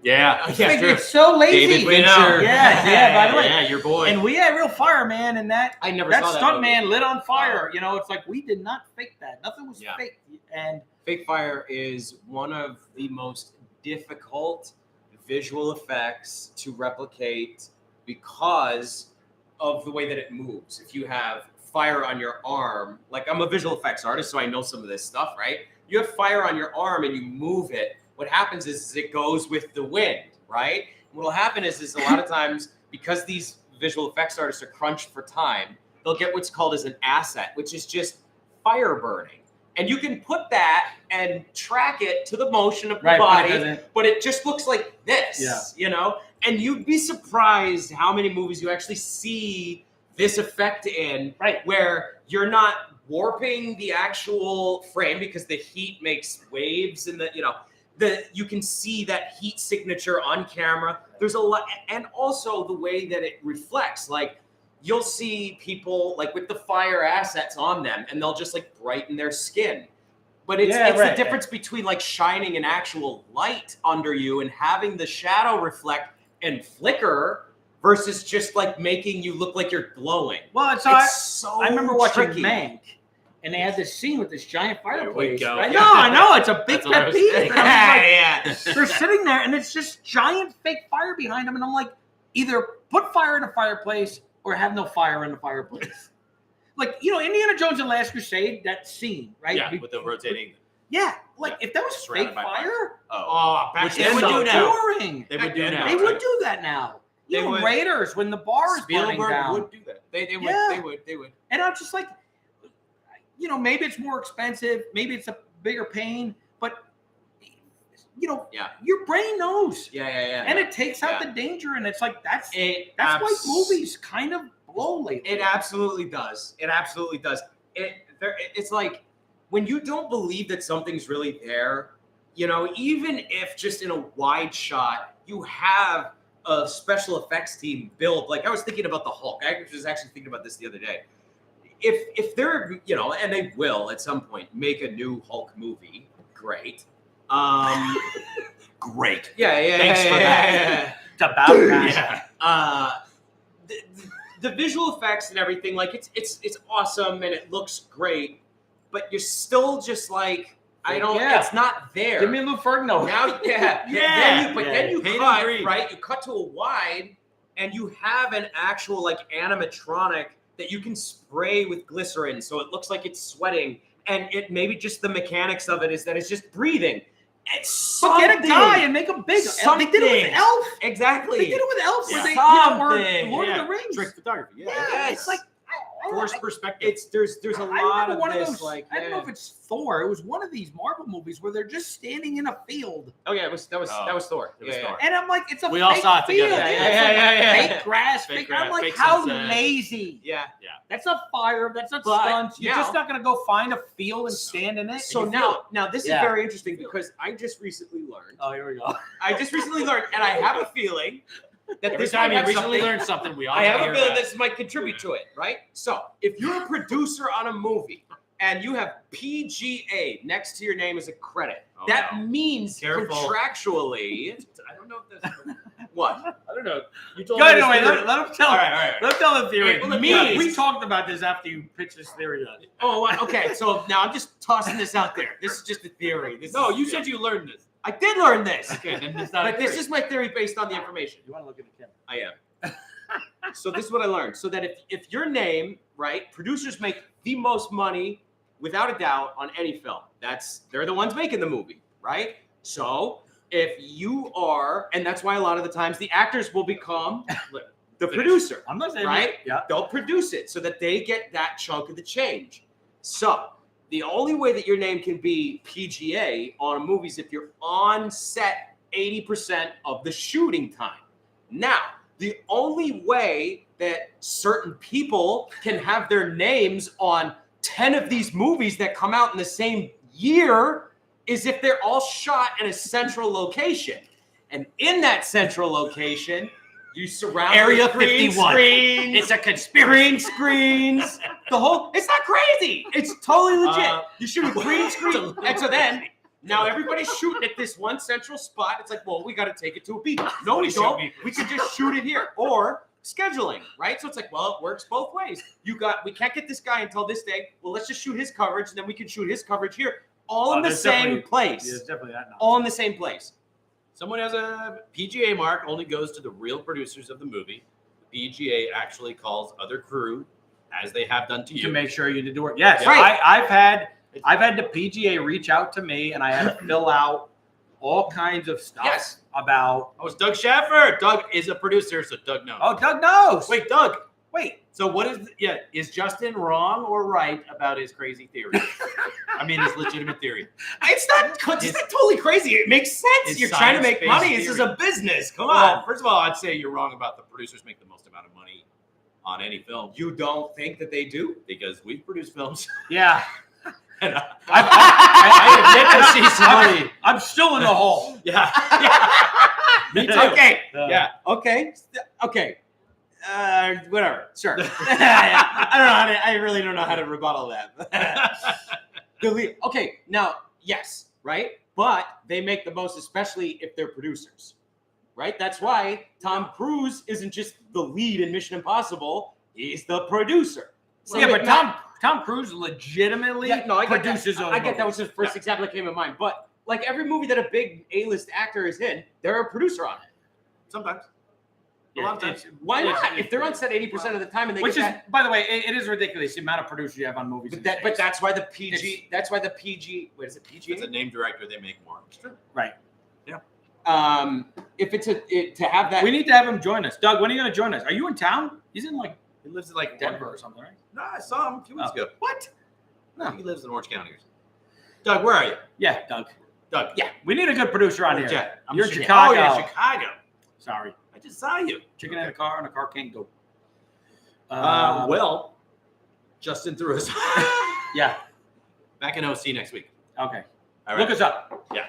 [SPEAKER 2] Yeah.
[SPEAKER 3] It's so lazy.
[SPEAKER 2] David Fincher.
[SPEAKER 3] Yeah. By the way,
[SPEAKER 2] Yeah, your boy.
[SPEAKER 3] and we had real fire, man, and that
[SPEAKER 1] I never
[SPEAKER 3] that
[SPEAKER 1] saw that
[SPEAKER 3] stunt
[SPEAKER 1] movie.
[SPEAKER 3] man lit on fire. It's like we did not fake that. Nothing was fake. And
[SPEAKER 1] Fake fire is one of the most difficult visual effects to replicate because of the way that it moves. If you have fire on your arm, like I'm a visual effects artist, so I know some of this stuff, right? You have fire on your arm and you move it. What happens is it goes with the wind, right? And what will happen is a lot of times, because these visual effects artists are crunched for time, they'll get what's called as an asset, which is just fire burning. And you can put that and track it to the motion of the body, but it just looks like this, And you'd be surprised how many movies you actually see this effect in, where you're not warping the actual frame because the heat makes waves and you can see that heat signature on camera. There's a lot, and also the way that it reflects, like you'll see people like with the fire assets on them and they'll just like brighten their skin. But it's the difference between like shining an actual light under you and having the shadow reflect and flicker versus just like making you look like you're glowing.
[SPEAKER 3] Well, I remember watching Mank, and they had this scene with this giant fireplace.
[SPEAKER 2] go.
[SPEAKER 3] Right?
[SPEAKER 2] Yeah.
[SPEAKER 3] No, I know it's a big
[SPEAKER 2] That's what I
[SPEAKER 3] pet
[SPEAKER 2] was
[SPEAKER 3] peeve.
[SPEAKER 2] saying.
[SPEAKER 3] And I was
[SPEAKER 2] Yeah.
[SPEAKER 3] like, they're sitting there, and it's just giant fake fire behind them, and I'm like, either put fire in a fireplace or have no fire in the fireplace. Like Indiana Jones and Last Crusade, that scene, right?
[SPEAKER 2] Yeah, with the rotating.
[SPEAKER 3] Yeah, like if that was
[SPEAKER 2] Surrounded
[SPEAKER 3] fake
[SPEAKER 2] by
[SPEAKER 3] fire,
[SPEAKER 2] which
[SPEAKER 3] they
[SPEAKER 2] they would do now.
[SPEAKER 3] boring.
[SPEAKER 2] They would do now.
[SPEAKER 3] They would do that now.
[SPEAKER 1] They would.
[SPEAKER 3] Raiders when the bar is burning
[SPEAKER 1] Spielberg
[SPEAKER 3] down.
[SPEAKER 1] would do that. They would.
[SPEAKER 3] Yeah.
[SPEAKER 1] They would.
[SPEAKER 3] And I'm just like, maybe it's more expensive, maybe it's a bigger pain, but your brain knows.
[SPEAKER 1] Yeah.
[SPEAKER 3] And it takes out the danger, and it's like that's why movies kind of blow lately.
[SPEAKER 1] It absolutely does. It's like when you don't believe that something's really there, even if just in a wide shot you have a special effects team built. Like I was thinking about the Hulk. I was actually thinking about this the other day. If they're and they will at some point make a new Hulk movie, great.
[SPEAKER 2] Great.
[SPEAKER 1] Yeah.
[SPEAKER 2] Thanks for that.
[SPEAKER 3] It's about that.
[SPEAKER 1] Yeah. The visual effects and everything, like it's awesome and it looks great, but you're still just like, it's not there.
[SPEAKER 3] Give me a Lou Ferrigno.
[SPEAKER 1] Now, then you cut, right? You cut to a wide, and you have an actual like animatronic that you can spray with glycerin, so it looks like it's sweating, and it maybe just the mechanics of it is that it's just breathing. It's
[SPEAKER 3] But get a guy and make him big. They did it with Elf.
[SPEAKER 1] Exactly.
[SPEAKER 3] They did it with Elf. Where they,
[SPEAKER 1] Something.
[SPEAKER 3] were Lord of the Rings.
[SPEAKER 2] Trick photography.
[SPEAKER 3] Yeah, it's like,
[SPEAKER 2] forced perspective.
[SPEAKER 1] There's a lot of this
[SPEAKER 3] those,
[SPEAKER 1] like
[SPEAKER 3] I don't know if it's Thor. It was one of these Marvel movies where they're just standing in a field.
[SPEAKER 1] Oh yeah, that was Thor.
[SPEAKER 2] It was Thor.
[SPEAKER 3] And I'm like, it's a
[SPEAKER 2] We
[SPEAKER 3] fake
[SPEAKER 2] all saw it
[SPEAKER 3] field.
[SPEAKER 2] together.
[SPEAKER 3] It's
[SPEAKER 1] Yeah.
[SPEAKER 3] fake grass.
[SPEAKER 2] Fake
[SPEAKER 3] I'm
[SPEAKER 2] grass,
[SPEAKER 3] like,
[SPEAKER 2] fake
[SPEAKER 3] how
[SPEAKER 2] sunset.
[SPEAKER 3] lazy.
[SPEAKER 1] Yeah.
[SPEAKER 3] That's a fire. That's a
[SPEAKER 1] But
[SPEAKER 3] stunt. You're
[SPEAKER 1] now-
[SPEAKER 3] just not going to go find a field and stand in it.
[SPEAKER 1] So
[SPEAKER 3] and you feel
[SPEAKER 1] now this is
[SPEAKER 3] Yeah.
[SPEAKER 1] very interesting because I just recently learned.
[SPEAKER 3] Oh, here we go.
[SPEAKER 1] And I have a feeling that
[SPEAKER 2] Every
[SPEAKER 1] this
[SPEAKER 2] time
[SPEAKER 1] might
[SPEAKER 2] you
[SPEAKER 1] have
[SPEAKER 2] recently
[SPEAKER 1] something-
[SPEAKER 2] learned something, we all
[SPEAKER 1] I have
[SPEAKER 2] hear
[SPEAKER 1] a feeling
[SPEAKER 2] that.
[SPEAKER 1] this might contribute to it, right? So if you're a producer on a movie and you have PGA next to your name as a credit,
[SPEAKER 2] Oh,
[SPEAKER 1] that
[SPEAKER 2] no.
[SPEAKER 1] means
[SPEAKER 2] Careful.
[SPEAKER 1] contractually. I don't know if that's what.
[SPEAKER 2] I don't know. You told
[SPEAKER 3] Go
[SPEAKER 2] me
[SPEAKER 3] ahead,
[SPEAKER 2] this
[SPEAKER 3] wait,
[SPEAKER 2] theory.
[SPEAKER 3] let him tell.
[SPEAKER 2] All right.
[SPEAKER 3] Let him tell the theory.
[SPEAKER 1] Hey, well, let me-
[SPEAKER 3] we talked about this after you pitched this theory to us.
[SPEAKER 1] Oh, okay. So now I'm just tossing this out there. This is just a theory.
[SPEAKER 2] No, you said you learned this.
[SPEAKER 1] I did learn this.
[SPEAKER 2] Okay, then it's not.
[SPEAKER 1] But this is my theory based on the information.
[SPEAKER 3] You want to look at the camera?
[SPEAKER 1] I am. So this is what I learned. So that if your name, right, producers make the most money without a doubt on any film. They're the ones making the movie, right? So if you are, and that's why a lot of the times the actors will become the producer.
[SPEAKER 3] I'm not saying
[SPEAKER 1] Right?
[SPEAKER 3] Yeah.
[SPEAKER 1] They'll produce it so that they get that chunk of the change. So the only way that your name can be PGA on a movie is if you're on set 80% of the shooting time. Now, the only way that certain people can have their names on 10 of these movies that come out in the same year is if they're all shot in a central location. And in that central location, you surround
[SPEAKER 2] Area
[SPEAKER 1] with green
[SPEAKER 2] 51.
[SPEAKER 1] screens.
[SPEAKER 2] It's a conspiracy.
[SPEAKER 1] Green screens. It's not crazy. It's totally legit. You shoot a green screen. And so then, now everybody's shooting at this one central spot. It's like, well, we got to take it to a beach. No, we don't. We can just shoot it here. Or scheduling, right? So it's like, well, it works both ways. We can't get this guy until this day. Well, let's just shoot his coverage, and then we can shoot his coverage here. All in the same place.
[SPEAKER 3] There's definitely that.
[SPEAKER 1] All in the same place.
[SPEAKER 2] Someone has a PGA mark only goes to the real producers of the movie. The PGA actually calls other crew, as they have done to you.
[SPEAKER 3] To make sure you did the work. Yes,
[SPEAKER 1] Right.
[SPEAKER 3] I've had the PGA reach out to me, and I had to fill out all kinds of stuff
[SPEAKER 1] Yes.
[SPEAKER 3] about.
[SPEAKER 2] Oh, it's Doug Schaffer. Doug is a producer, so Doug knows.
[SPEAKER 3] Oh, Doug knows.
[SPEAKER 2] Wait, Doug.
[SPEAKER 3] Wait.
[SPEAKER 2] So what is Justin wrong or right about his crazy theory? I mean, his legitimate theory.
[SPEAKER 1] It's not totally crazy. It makes sense.
[SPEAKER 2] It's
[SPEAKER 1] You're trying to make
[SPEAKER 2] science-based
[SPEAKER 1] money. This is
[SPEAKER 2] theory.
[SPEAKER 1] a business. Come
[SPEAKER 2] Well,
[SPEAKER 1] on.
[SPEAKER 2] first of all, I'd say you're wrong about the producers make the most amount of money on any film
[SPEAKER 1] You don't think that they do?
[SPEAKER 2] because we've produced films.
[SPEAKER 3] Yeah.
[SPEAKER 2] And
[SPEAKER 3] I
[SPEAKER 2] have yet to see somebody.
[SPEAKER 3] I'm still in the hole.
[SPEAKER 2] Yeah. Me too.
[SPEAKER 1] Okay.
[SPEAKER 2] Yeah.
[SPEAKER 1] Okay. Okay. Whatever. Sure. I really don't know how to rebuttal that. Okay. Now, yes, right? But they make the most, especially if they're producers, right? That's why Tom Cruise isn't just the lead in Mission Impossible. He's the producer. So
[SPEAKER 3] yeah,
[SPEAKER 1] it
[SPEAKER 3] but
[SPEAKER 1] ma-
[SPEAKER 3] Tom Cruise legitimately
[SPEAKER 1] I get that.
[SPEAKER 3] produces those
[SPEAKER 1] I get that was
[SPEAKER 3] movies.
[SPEAKER 1] the first example that came to mind. But like every movie that a big A-list actor is in, they're a producer on it.
[SPEAKER 2] Sometimes.
[SPEAKER 3] Yeah,
[SPEAKER 2] A lot of times.
[SPEAKER 1] Why not? If they're on set 80% of the time and they
[SPEAKER 3] Which
[SPEAKER 1] get
[SPEAKER 3] is,
[SPEAKER 1] that,
[SPEAKER 3] by the way, it is ridiculous the amount of producers you have on movies.
[SPEAKER 1] but,
[SPEAKER 3] these days.
[SPEAKER 1] that's why the PG. That's why the PG. What is it?
[SPEAKER 2] If it's a
[SPEAKER 1] PG.
[SPEAKER 2] name director, they make more.
[SPEAKER 3] Right.
[SPEAKER 1] If it's to have that.
[SPEAKER 3] We need to have him join us. Doug, when are you going to join us? Are you in town? He's in like
[SPEAKER 2] He lives in like
[SPEAKER 3] Denver or something, right?
[SPEAKER 2] No, I saw him a few weeks
[SPEAKER 3] Oh.
[SPEAKER 2] ago. What?
[SPEAKER 3] No.
[SPEAKER 2] I think he lives in Orange County. Doug, where are you?
[SPEAKER 3] Yeah, Doug.
[SPEAKER 2] Doug.
[SPEAKER 3] Yeah, we need a good producer on
[SPEAKER 2] Where's
[SPEAKER 3] here.
[SPEAKER 2] Jack?
[SPEAKER 3] You're in
[SPEAKER 2] Chicago.
[SPEAKER 3] Chicago.
[SPEAKER 2] Oh, yeah, Chicago.
[SPEAKER 3] Sorry.
[SPEAKER 2] I just saw you.
[SPEAKER 3] Chicken in a car and a car can't go.
[SPEAKER 2] Well, Justin threw us
[SPEAKER 3] Yeah.
[SPEAKER 2] back in OC next week.
[SPEAKER 3] Okay.
[SPEAKER 2] All right.
[SPEAKER 3] Look us up.
[SPEAKER 2] Yeah.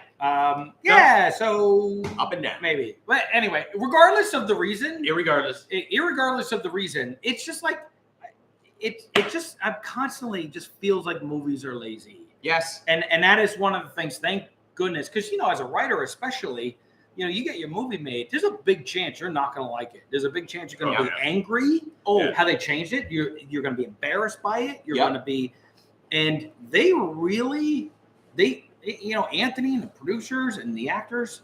[SPEAKER 3] Yeah. So
[SPEAKER 2] Up and down.
[SPEAKER 3] maybe. But anyway, regardless of the reason,
[SPEAKER 2] Irregardless.
[SPEAKER 3] of the reason, it's just like it just I'm constantly just feels like movies are lazy.
[SPEAKER 1] Yes.
[SPEAKER 3] And that is one of the things, thank goodness, because as a writer especially, you get your movie made, there's a big chance you're not going to like it. There's a big chance you're going to be angry how they changed it. You're going to be embarrassed by it. You're going to be, and they Anthony and the producers and the actors,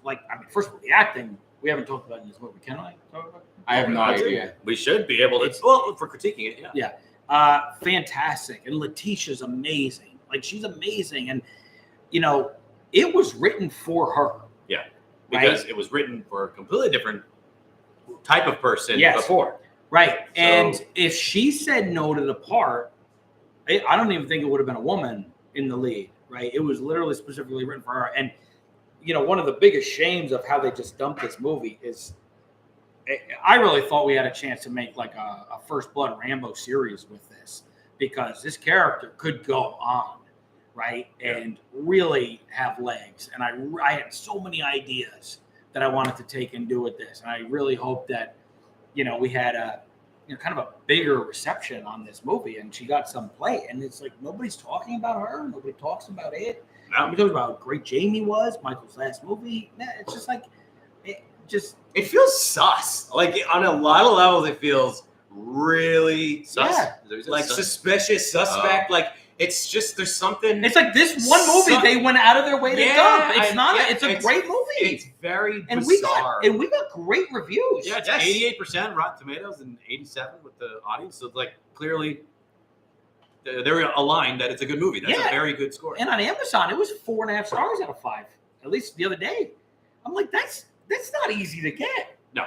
[SPEAKER 3] first of all, the acting we haven't talked about in this movie. Can I talk about it?
[SPEAKER 1] I have no idea.
[SPEAKER 2] We should be able to. Well, for critiquing it, yeah.
[SPEAKER 3] Fantastic. And Letitia's amazing. She's amazing. And, it was written for her.
[SPEAKER 2] Yeah. Because it was written for a completely different type of person
[SPEAKER 3] Yes.
[SPEAKER 2] before.
[SPEAKER 3] Right.
[SPEAKER 2] So-
[SPEAKER 3] And if she said no to the part, I don't even think it would have been a woman in the lead, right? It was literally specifically written for her. And, one of the biggest shames of how they just dumped this movie is I really thought we had a chance to make like a First Blood Rambo series with this, because this character could go on, right?
[SPEAKER 2] Yeah.
[SPEAKER 3] And really have legs. And I had so many ideas that I wanted to take and do with this. And I really hope that, we had a, kind of a bigger reception on this movie, and she got some play. And it's like, nobody's talking about her. Nobody talks about it. Nobody talks about how great Jamie was, Michael's last movie. It's just like,
[SPEAKER 1] it feels sus. Like on a lot of levels, it feels really
[SPEAKER 2] Sus?
[SPEAKER 3] Yeah.
[SPEAKER 1] like suspicious, suspect. Like it's just there's something.
[SPEAKER 3] It's like this one movie they went out of their way to dump. It's
[SPEAKER 1] it's
[SPEAKER 3] a great movie.
[SPEAKER 1] It's very
[SPEAKER 3] and
[SPEAKER 1] bizarre.
[SPEAKER 3] we got great reviews.
[SPEAKER 2] Yeah, it's 88% Rotten Tomatoes and 87 with the audience. So it's like clearly they're aligned that it's a good movie. That's a very good score.
[SPEAKER 3] And on Amazon, it was 4.5 stars out of 5. At least the other day. I'm like, that's not easy to get.
[SPEAKER 2] No.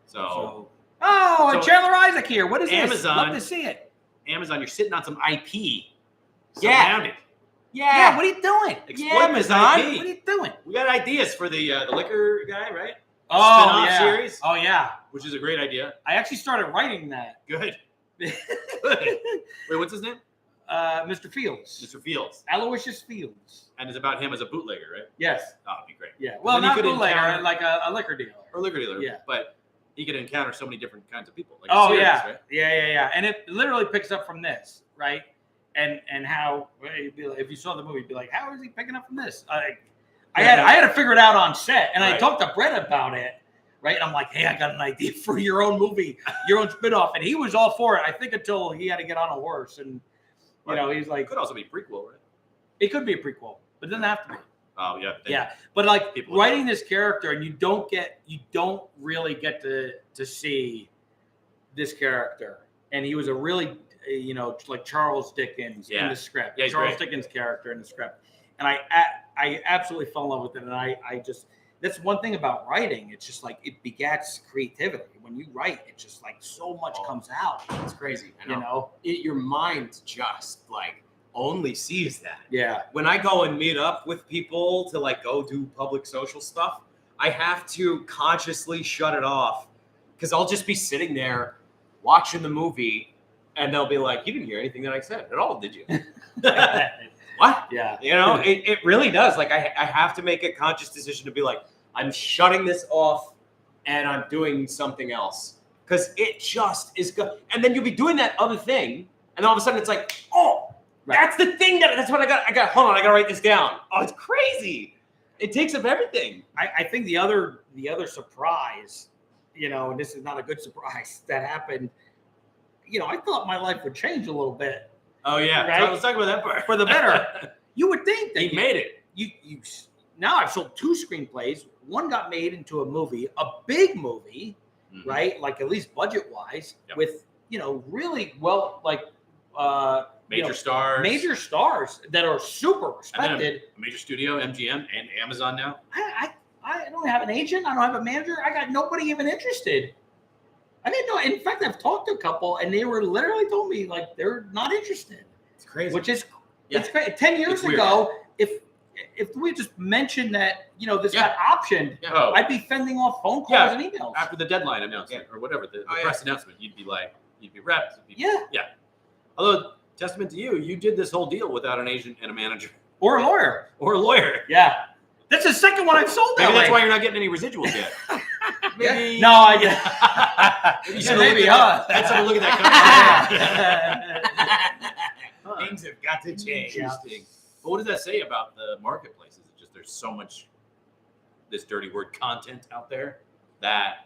[SPEAKER 2] So
[SPEAKER 3] Chandler Isaac here. What is
[SPEAKER 2] Amazon,
[SPEAKER 3] this? Love to see it.
[SPEAKER 2] Amazon, you're sitting on some IP.
[SPEAKER 1] Yeah.
[SPEAKER 2] Surrounded.
[SPEAKER 3] Yeah, what are you doing?
[SPEAKER 2] Exploit this
[SPEAKER 3] Amazon.
[SPEAKER 2] IP.
[SPEAKER 3] What are you doing?
[SPEAKER 2] We got ideas for the liquor guy, right?
[SPEAKER 3] Oh,
[SPEAKER 2] Spin-off
[SPEAKER 3] yeah.
[SPEAKER 2] series.
[SPEAKER 3] Oh, yeah.
[SPEAKER 2] Which is a great idea.
[SPEAKER 3] I actually started writing that.
[SPEAKER 2] Good. Good. Wait, what's his name?
[SPEAKER 3] Mr. Fields.
[SPEAKER 2] Mr. Fields.
[SPEAKER 3] Aloysius Fields.
[SPEAKER 2] And it's about him as a bootlegger, right?
[SPEAKER 3] Yes.
[SPEAKER 2] Oh, it'd be great.
[SPEAKER 3] Yeah. Well,
[SPEAKER 2] then you
[SPEAKER 3] not
[SPEAKER 2] could
[SPEAKER 3] bootlegger,
[SPEAKER 2] encounter-
[SPEAKER 3] like a liquor dealer.
[SPEAKER 2] Or liquor dealer.
[SPEAKER 3] Yeah.
[SPEAKER 2] But he could encounter so many different kinds of people. Like
[SPEAKER 3] Oh,
[SPEAKER 2] series,
[SPEAKER 3] yeah.
[SPEAKER 2] Right?
[SPEAKER 3] Yeah. And it literally picks up from this, right? And how, if you saw the movie, you'd be like, how is he picking up from this? I had to figure it out on set. And I
[SPEAKER 2] Right.
[SPEAKER 3] talked to Brett about it. Right. And I'm like, hey, I got an idea for your own movie, your own spinoff. And he was all for it. I think until he had to get on a horse. And, he's like,
[SPEAKER 2] It could also be prequel, right?
[SPEAKER 3] it could be a prequel, but it doesn't have to be.
[SPEAKER 2] Oh, yeah.
[SPEAKER 3] Yeah. But like
[SPEAKER 2] People-
[SPEAKER 3] writing this character, and you don't really get to see this character. And he was a really, like Charles Dickens in the script.
[SPEAKER 2] Yeah, he's
[SPEAKER 3] Charles
[SPEAKER 2] great.
[SPEAKER 3] Dickens character in the script. And I absolutely fell in love with it. And I just, that's one thing about writing. It's just like it begets creativity. When you write, it's just like so much comes out.
[SPEAKER 1] It's crazy. Your mind just like only sees that.
[SPEAKER 3] Yeah.
[SPEAKER 1] When I go and meet up with people to like go do public social stuff, I have to consciously shut it off, because I'll just be sitting there watching the movie and they'll be like, you didn't hear anything that I said at all, did you? What?
[SPEAKER 3] Yeah.
[SPEAKER 1] It really does. Like I have to make a conscious decision to be like, I'm shutting this off and I'm doing something else, because it just is good. And then you'll be doing that other thing, and all of a sudden it's like, oh, that's the thing that's what I got. Hold on, I gotta write this down. Oh, it's crazy. It takes up everything.
[SPEAKER 3] I think the other surprise, and this is not a good surprise that happened. I thought my life would change a little bit
[SPEAKER 2] Oh, yeah.
[SPEAKER 3] Right?
[SPEAKER 2] So let's talk about that part.
[SPEAKER 3] for the better. You would think that
[SPEAKER 2] He made it.
[SPEAKER 3] you now I've sold 2 screenplays. One got made into a movie, a big movie,
[SPEAKER 2] Mhm.
[SPEAKER 3] right? Like at least budget wise,
[SPEAKER 2] Yep.
[SPEAKER 3] with really well, like
[SPEAKER 2] Major stars.
[SPEAKER 3] major stars that are super
[SPEAKER 2] And then
[SPEAKER 3] respected.
[SPEAKER 2] a major studio, MGM, and Amazon now.
[SPEAKER 3] I don't have an agent. I don't have a manager. I got nobody even interested. I didn't know. In fact, I've talked to a couple, and they were literally told me like they're not interested,
[SPEAKER 1] It's crazy.
[SPEAKER 3] which is
[SPEAKER 1] Yeah.
[SPEAKER 3] it's great. 10 years
[SPEAKER 2] It's weird.
[SPEAKER 3] ago, if we just mentioned that this
[SPEAKER 2] Yeah.
[SPEAKER 3] got optioned,
[SPEAKER 2] Yeah. Oh,
[SPEAKER 3] I'd be fending off phone calls
[SPEAKER 2] Yeah.
[SPEAKER 3] and emails.
[SPEAKER 2] after the deadline announcement or whatever, the
[SPEAKER 1] Oh, yeah.
[SPEAKER 2] press announcement, you'd be repped.
[SPEAKER 3] Yeah,
[SPEAKER 2] Although, testament to you, you did this whole deal without an agent and a manager
[SPEAKER 3] or a lawyer.
[SPEAKER 2] or a lawyer.
[SPEAKER 3] Yeah, that's the second one I've sold that
[SPEAKER 2] Maybe that's
[SPEAKER 3] way.
[SPEAKER 2] why you're not getting any residuals yet. Maybe.
[SPEAKER 3] No, I get.
[SPEAKER 2] Maybe you
[SPEAKER 3] Yeah,
[SPEAKER 2] should
[SPEAKER 3] maybe,
[SPEAKER 2] have
[SPEAKER 3] huh?
[SPEAKER 2] looked at that.
[SPEAKER 1] Things have got to change.
[SPEAKER 2] Interesting. But what does that say about the marketplace? Is it just there's so much this dirty word content out there that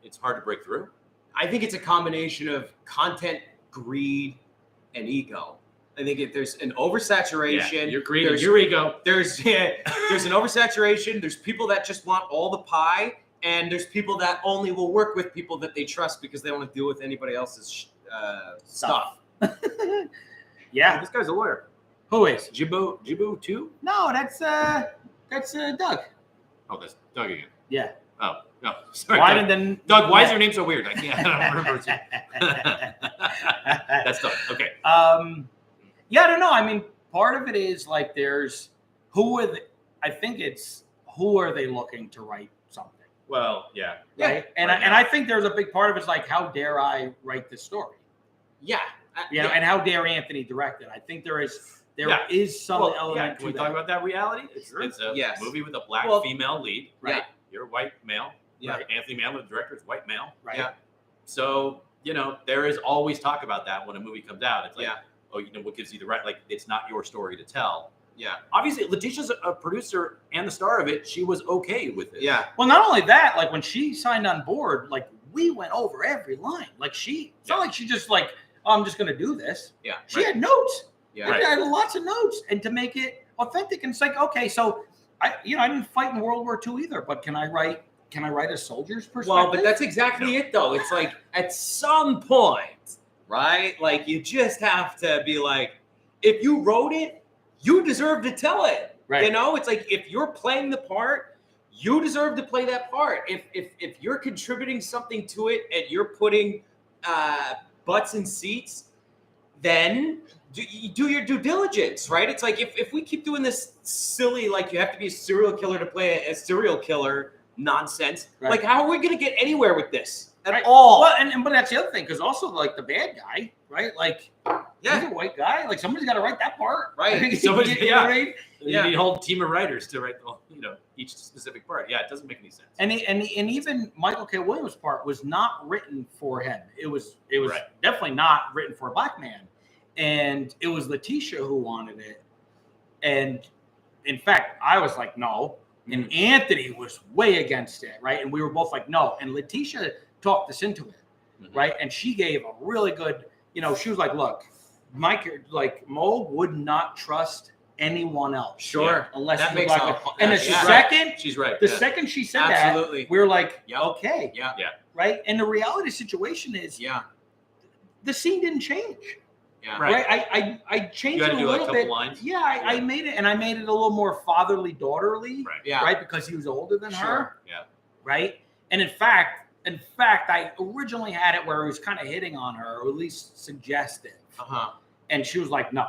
[SPEAKER 2] it's hard to break through?
[SPEAKER 1] I think it's a combination of content, greed, and ego. I think there's an oversaturation.
[SPEAKER 2] Your greed,
[SPEAKER 1] There's-
[SPEAKER 2] your ego.
[SPEAKER 1] There's an oversaturation. There's people that just want all the pie, and there's people that only will work with people that they trust because they don't want to deal with anybody else's stuff.
[SPEAKER 3] Yeah,
[SPEAKER 2] This guy's a lawyer.
[SPEAKER 3] who is?
[SPEAKER 2] Jibu too?
[SPEAKER 3] No, that's Doug.
[SPEAKER 2] Oh, that's Doug again.
[SPEAKER 3] Yeah.
[SPEAKER 2] Oh, No, sorry,
[SPEAKER 3] Why
[SPEAKER 2] Doug.
[SPEAKER 3] did then
[SPEAKER 2] Doug, why is your name so weird? I don't remember. That's tough. Okay.
[SPEAKER 3] Yeah, I don't know. I mean, part of it is like there's I think it's who are they looking to write something,
[SPEAKER 2] Well, yeah.
[SPEAKER 3] right? And
[SPEAKER 2] right
[SPEAKER 3] I think there's a big part of it's like how dare I write this story,
[SPEAKER 1] Yeah.
[SPEAKER 3] you know, and how dare Anthony direct it. I think there is some element
[SPEAKER 2] Can we
[SPEAKER 3] to
[SPEAKER 2] talk
[SPEAKER 3] that.
[SPEAKER 2] about that reality? It's a
[SPEAKER 1] Yes.
[SPEAKER 2] movie with a black
[SPEAKER 1] Well,
[SPEAKER 2] female lead.
[SPEAKER 3] Right.
[SPEAKER 1] Yeah.
[SPEAKER 2] You're a white male.
[SPEAKER 1] Yeah.
[SPEAKER 2] Right. Anthony Mann, the director, is white male.
[SPEAKER 3] Right.
[SPEAKER 1] Yeah.
[SPEAKER 2] So, there is always talk about that when a movie comes out. It's like,
[SPEAKER 1] Yeah.
[SPEAKER 2] oh, what gives you the right? Like, it's not your story to tell.
[SPEAKER 1] Yeah.
[SPEAKER 2] Obviously, Letitia's a producer and the star of it. She was okay with it.
[SPEAKER 1] Yeah.
[SPEAKER 3] Well, not only that, like when she signed on board, like we went over every line. Like it's not like she just like, oh, I'm just going to do this.
[SPEAKER 1] Yeah.
[SPEAKER 3] She had notes.
[SPEAKER 1] Yeah.
[SPEAKER 3] She had lots of notes, and to make it authentic. And it's like, okay, so I didn't fight in World War II either, but can I write a soldier's perspective?
[SPEAKER 1] Well, but that's exactly it, though. It's like at some point, right? Like you just have to be like, if you wrote it, you deserve to tell it.
[SPEAKER 3] Right.
[SPEAKER 1] It's like if you're playing the part, you deserve to play that part. If you're contributing something to it and you're putting butts in seats, then do your due diligence, right? It's like if we keep doing this silly, like you have to be a serial killer to play a serial killer nonsense,
[SPEAKER 3] Right.
[SPEAKER 1] like how are we going to get anywhere with this at
[SPEAKER 3] Right.
[SPEAKER 1] all?
[SPEAKER 3] Well, but that's the other thing, because also like the bad guy, right? Like he's a white guy. Like somebody's got to write that part,
[SPEAKER 1] Right.
[SPEAKER 2] Somebody's-
[SPEAKER 3] you know what I mean?
[SPEAKER 2] You need a whole team of writers to write each specific part. Yeah, it doesn't make any sense.
[SPEAKER 3] And even Michael K. Williams' part was not written for him. It was
[SPEAKER 2] Right.
[SPEAKER 3] definitely not written for a black man, and it was Letitia who wanted it. And in fact, I was like, no. And Anthony was way against it, right? And we were both like, no. And Letitia talked us into it, right? And she gave a really good, she was like, look, Mo would not trust anyone else.
[SPEAKER 1] Sure.
[SPEAKER 3] Unless
[SPEAKER 1] That
[SPEAKER 3] he's a
[SPEAKER 1] makes
[SPEAKER 3] black
[SPEAKER 1] a-
[SPEAKER 3] man. And the
[SPEAKER 1] she's right.
[SPEAKER 3] second,
[SPEAKER 2] She's right.
[SPEAKER 3] the second she said
[SPEAKER 1] Absolutely.
[SPEAKER 3] that, we were like,
[SPEAKER 1] Yep.
[SPEAKER 3] okay.
[SPEAKER 1] Yeah.
[SPEAKER 3] Right. And the reality situation is
[SPEAKER 1] Yeah.
[SPEAKER 3] the scene didn't change.
[SPEAKER 1] Yeah.
[SPEAKER 3] Right. I changed
[SPEAKER 2] You had
[SPEAKER 3] it
[SPEAKER 2] to
[SPEAKER 3] a
[SPEAKER 2] do, like,
[SPEAKER 3] little
[SPEAKER 2] couple
[SPEAKER 3] bit.
[SPEAKER 2] lines?
[SPEAKER 3] Yeah, I made it, and I made it a little more fatherly, daughterly.
[SPEAKER 2] Right.
[SPEAKER 1] Yeah.
[SPEAKER 3] Right. Because he was older than her.
[SPEAKER 1] Sure.
[SPEAKER 2] Yeah.
[SPEAKER 3] Right. And in fact, I originally had it where he was kind of hitting on her, or at least suggestive.
[SPEAKER 1] Uh-huh.
[SPEAKER 3] And she was like, no.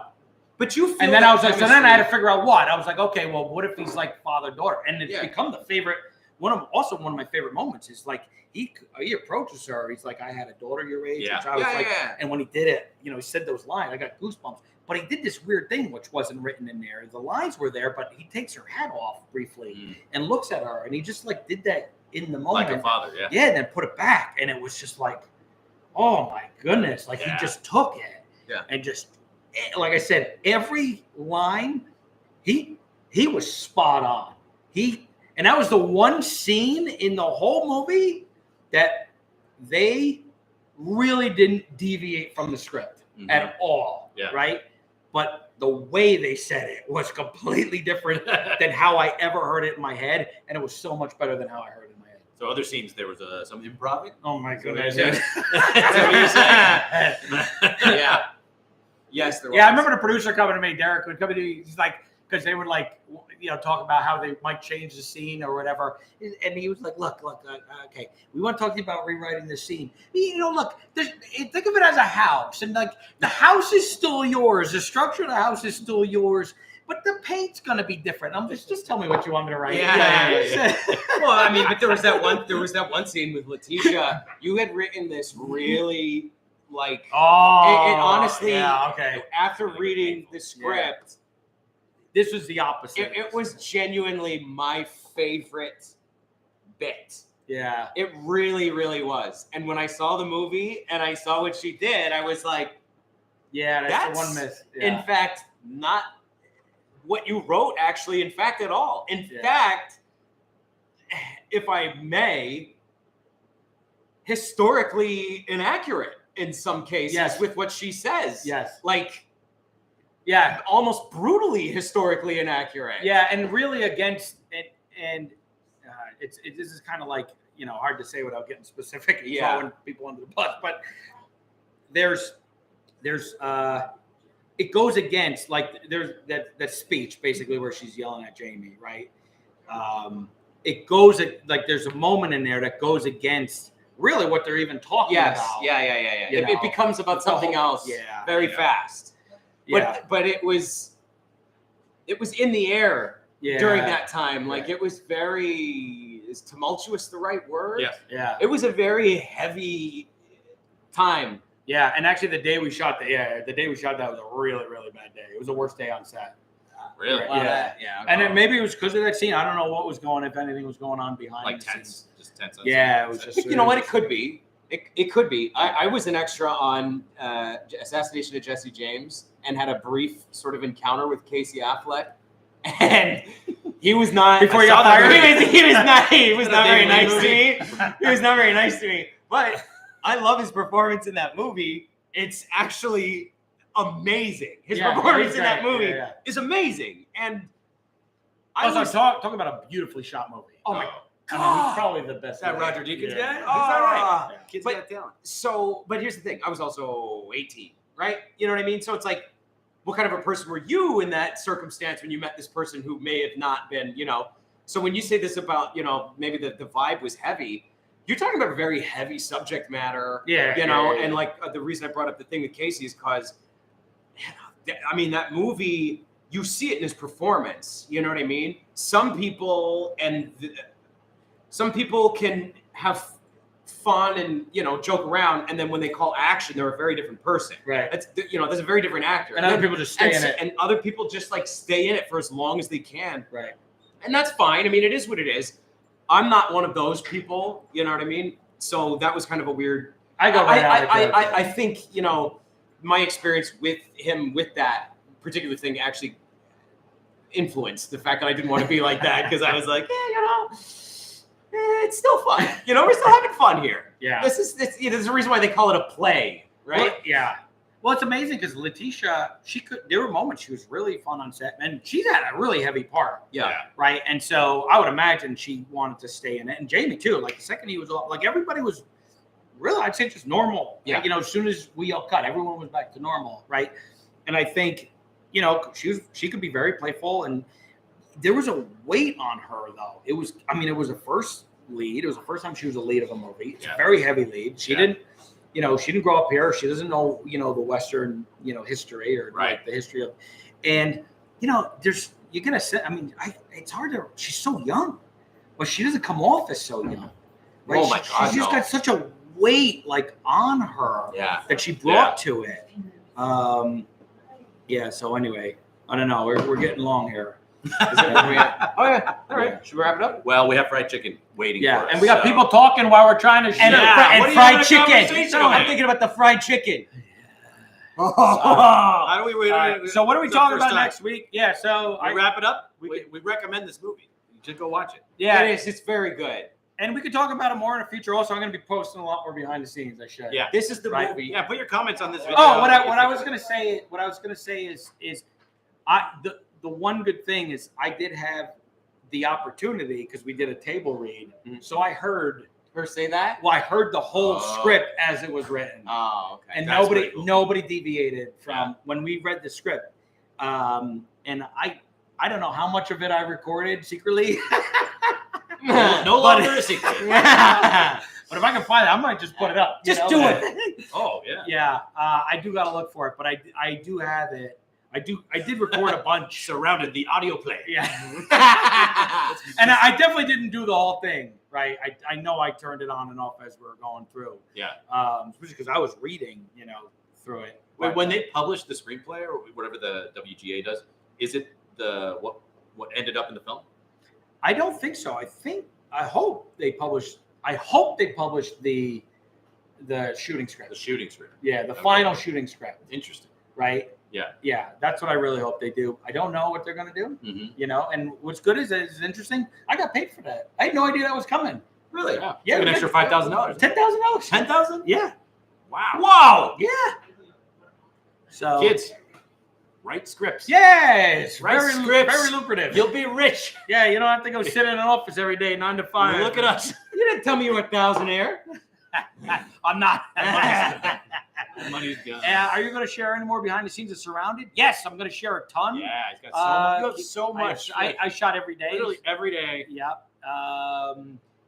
[SPEAKER 1] But you feel
[SPEAKER 3] And then
[SPEAKER 1] that
[SPEAKER 3] I was like, so then I had to
[SPEAKER 1] chemistry-
[SPEAKER 3] figure out what. I was like, okay, well, what if he's like father daughter? And it's
[SPEAKER 1] Yeah.
[SPEAKER 3] become the favorite. One of my favorite moments is like he approaches her. He's like, I had a daughter your age.
[SPEAKER 2] Yeah.
[SPEAKER 3] And so I was
[SPEAKER 1] Yeah,
[SPEAKER 3] like,
[SPEAKER 1] yeah.
[SPEAKER 3] and when he did it, he said those lines. I got goosebumps. But he did this weird thing which wasn't written in there. The lines were there, but he takes her hat off briefly and looks at her, and he just like did that in the moment.
[SPEAKER 2] Like a father, yeah.
[SPEAKER 3] Yeah, and then put it back, and it was just like, oh my goodness! Like he just took it, and just like I said, every line, he was spot on. And that was the one scene in the whole movie that they really didn't deviate from the script at all, right? But the way they said it was completely different than how I ever heard it in my head, and it was so much better than how I heard it in my head.
[SPEAKER 2] So other scenes, there was some improv.
[SPEAKER 3] Oh my goodness!
[SPEAKER 2] That's what you're saying.
[SPEAKER 1] Yeah. Yes, there was.
[SPEAKER 3] Yeah, I remember the producer coming to me, Derek, would come to me. He's like, because they would like, talk about how they might change the scene or whatever. And he was like, look, okay, we want to talk to you about rewriting the scene. Look, think of it as a house, and like the house is still yours. The structure of the house is still yours, but the paint's gonna be different. Just tell me what you want me to write.
[SPEAKER 1] Yeah. Well, I mean, but there was that one scene with Letitia. You had written this really like.
[SPEAKER 3] Oh,
[SPEAKER 1] and honestly,
[SPEAKER 3] yeah, okay.
[SPEAKER 1] After reading the script,
[SPEAKER 3] this was the opposite.
[SPEAKER 1] it was genuinely my favorite bit.
[SPEAKER 3] Yeah.
[SPEAKER 1] It really, really was. And when I saw the movie and I saw what she did, I was like,
[SPEAKER 3] yeah, that's the one miss. Yeah.
[SPEAKER 1] In fact, not what you wrote, actually, in fact, at all. In fact, if I may, historically inaccurate in some cases with what she says.
[SPEAKER 3] Yes.
[SPEAKER 1] Like,
[SPEAKER 3] yeah,
[SPEAKER 1] almost brutally historically inaccurate.
[SPEAKER 3] Yeah, and really against it, and this is kind of like hard to say without getting specific and throwing people under the bus, but there's it goes against, like, there's that speech basically where she's yelling at Jamie, right? it goes like there's a moment in there that goes against really what they're even talking
[SPEAKER 1] Yes.
[SPEAKER 3] about.
[SPEAKER 1] Yeah. It becomes about something else.
[SPEAKER 3] Yeah.
[SPEAKER 1] Very fast.
[SPEAKER 3] Yeah.
[SPEAKER 1] But it was in the air during that time. Like
[SPEAKER 3] Right.
[SPEAKER 1] it was is tumultuous the right word?
[SPEAKER 2] Yes.
[SPEAKER 3] Yeah.
[SPEAKER 1] It was a very heavy time.
[SPEAKER 3] Yeah. And actually the day we shot that was a really, really bad day. It was the worst day on set.
[SPEAKER 2] Really?
[SPEAKER 3] Right. Yeah.
[SPEAKER 1] Yeah.
[SPEAKER 3] And then maybe it was because of that scene. I don't know what was if anything was going on behind
[SPEAKER 2] Like
[SPEAKER 3] the
[SPEAKER 2] tense.
[SPEAKER 3] scenes.
[SPEAKER 2] Just tense.
[SPEAKER 3] Yeah, it was just.
[SPEAKER 1] You know what? It could be. It could be. I was an extra on Assassination of Jesse James and had a brief sort of encounter with Casey Affleck, and he was not
[SPEAKER 3] Before you got fired?
[SPEAKER 1] He was not very nice to me. He was not very nice to me. But I love his performance in that movie. It's actually amazing. His performance in that movie is amazing, and
[SPEAKER 3] I was talking about a beautifully shot movie.
[SPEAKER 1] Oh my
[SPEAKER 3] I mean,
[SPEAKER 1] God.
[SPEAKER 3] he's probably the best.
[SPEAKER 2] That Roger Deakins guy?
[SPEAKER 1] He's all right.
[SPEAKER 2] Kids
[SPEAKER 1] But-
[SPEAKER 2] got talent.
[SPEAKER 1] So, but here's the thing. I was also 18, right? You know what I mean? So it's like, what kind of a person were you in that circumstance when you met this person who may have not been, So when you say this about, maybe the vibe was heavy, you're talking about a very heavy subject matter.
[SPEAKER 3] Yeah.
[SPEAKER 1] And like the reason I brought up the thing with Casey is because, I mean, that movie, you see it in his performance. You know what I mean? Some people can have fun and joke around, and then when they call action, they're a very different person.
[SPEAKER 3] Right.
[SPEAKER 1] There's a very different actor,
[SPEAKER 3] And other people just stay in it.
[SPEAKER 1] and other people just like stay in it for as long as they can,
[SPEAKER 3] Right.
[SPEAKER 1] and that's fine. I mean, it is what it is. I'm not one of those people. You know what I mean? So that was kind of a weird.
[SPEAKER 3] I go right out of character.
[SPEAKER 1] I think my experience with him with that particular thing actually influenced the fact that I didn't want to be like that, because I was like, it's still fun. We're still having fun here.
[SPEAKER 3] Yeah.
[SPEAKER 1] There's a reason why they call it a play, right?
[SPEAKER 3] Well, yeah. Well, it's amazing because Letitia, there were moments she was really fun on set, and she's had a really heavy part.
[SPEAKER 1] Yeah.
[SPEAKER 3] Right. And so I would imagine she wanted to stay in it. And Jamie too. Like the second he was off, like everybody was really, I'd say just normal.
[SPEAKER 1] Yeah.
[SPEAKER 3] Like, as soon as we all cut, everyone was back to normal. Right. And I think, she could be very playful, and there was a weight on her though. It was a first lead. It was the first time she was a lead of a movie. It's a very heavy lead. She didn't grow up here. She doesn't know, the Western, history or like the history of, and, you're going to say, it's hard to, she's so young, but she doesn't come off as so young. Right?
[SPEAKER 2] Oh my God,
[SPEAKER 3] She's just got such a weight like on her that she brought to it. So anyway, I don't know. We're getting long here.
[SPEAKER 1] Oh yeah. All right.
[SPEAKER 3] Yeah.
[SPEAKER 1] Should we wrap it up?
[SPEAKER 2] Well, we have fried chicken waiting for us.
[SPEAKER 3] And we got people talking while we're trying to shoot.
[SPEAKER 1] And fried chicken. I'm thinking about the fried chicken.
[SPEAKER 2] How do we wait?
[SPEAKER 3] So what are we
[SPEAKER 2] It's the
[SPEAKER 3] talking
[SPEAKER 2] first
[SPEAKER 3] about
[SPEAKER 2] time.
[SPEAKER 3] next week? Yeah, so
[SPEAKER 2] We wrap it up.
[SPEAKER 3] we
[SPEAKER 2] We recommend this movie. You should go watch it.
[SPEAKER 3] yeah,
[SPEAKER 1] It is. It's very good.
[SPEAKER 3] and we could talk about it more in the future. Also, I'm going to be posting a lot more behind the scenes. I should.
[SPEAKER 2] Yeah.
[SPEAKER 1] This is the
[SPEAKER 3] Right.
[SPEAKER 1] movie.
[SPEAKER 2] Yeah, put your comments on this video.
[SPEAKER 3] Oh, what I was going to say is the one good thing is I did have the opportunity because we did a table read, so I heard
[SPEAKER 1] Her say that?
[SPEAKER 3] I heard the whole script as it was written.
[SPEAKER 1] Oh, okay.
[SPEAKER 3] And
[SPEAKER 2] That's pretty cool.
[SPEAKER 3] nobody deviated from when we read the script. And I don't know how much of it I recorded secretly.
[SPEAKER 2] No longer a secret.
[SPEAKER 3] But if I can find it, I might just put it up.
[SPEAKER 1] Just do it.
[SPEAKER 2] Oh, yeah.
[SPEAKER 3] Yeah, I do got to look for it, but I do have it. I did record a bunch.
[SPEAKER 2] Surrounded the audio player.
[SPEAKER 3] Yeah. And I definitely didn't do the whole thing, right? I know I turned it on and off as we were going through.
[SPEAKER 2] Yeah.
[SPEAKER 3] Especially because I was reading, through it.
[SPEAKER 2] Wait, when they publish the screenplay or whatever the WGA does, is it what ended up in the film?
[SPEAKER 3] I don't think so. I hope they published the shooting script.
[SPEAKER 2] The shooting script.
[SPEAKER 3] Yeah, the final shooting script,
[SPEAKER 2] Interesting.
[SPEAKER 3] right?
[SPEAKER 2] Yeah.
[SPEAKER 3] Yeah, that's what I really hope they do. I don't know what they're going to do,
[SPEAKER 2] Mm-hmm.
[SPEAKER 3] and what's good is it's interesting. I got paid for that. I had no idea that was coming.
[SPEAKER 2] Really?
[SPEAKER 3] Yeah,
[SPEAKER 2] An
[SPEAKER 3] we
[SPEAKER 2] extra
[SPEAKER 3] got-
[SPEAKER 2] $5,000.
[SPEAKER 3] $10,000.
[SPEAKER 2] 10,000?
[SPEAKER 3] Yeah.
[SPEAKER 2] Wow. Wow.
[SPEAKER 3] Yeah. So
[SPEAKER 2] Kids, write scripts.
[SPEAKER 3] yes,
[SPEAKER 2] Write
[SPEAKER 3] very
[SPEAKER 2] scripts.
[SPEAKER 3] very lucrative.
[SPEAKER 2] You'll be rich.
[SPEAKER 3] Yeah, you don't have to go sit in an office every day 9 to 5.
[SPEAKER 2] Look at us.
[SPEAKER 1] You didn't tell me you were a thousandaire.
[SPEAKER 3] I'm not.
[SPEAKER 2] Money's gone.
[SPEAKER 3] Are you going to share any more behind the scenes of Surrounded? Yes, I'm going to share a ton.
[SPEAKER 2] Yeah, he's got so much. You have so
[SPEAKER 3] I
[SPEAKER 2] much.
[SPEAKER 3] I shot every day.
[SPEAKER 2] Literally every day.
[SPEAKER 3] Yeah.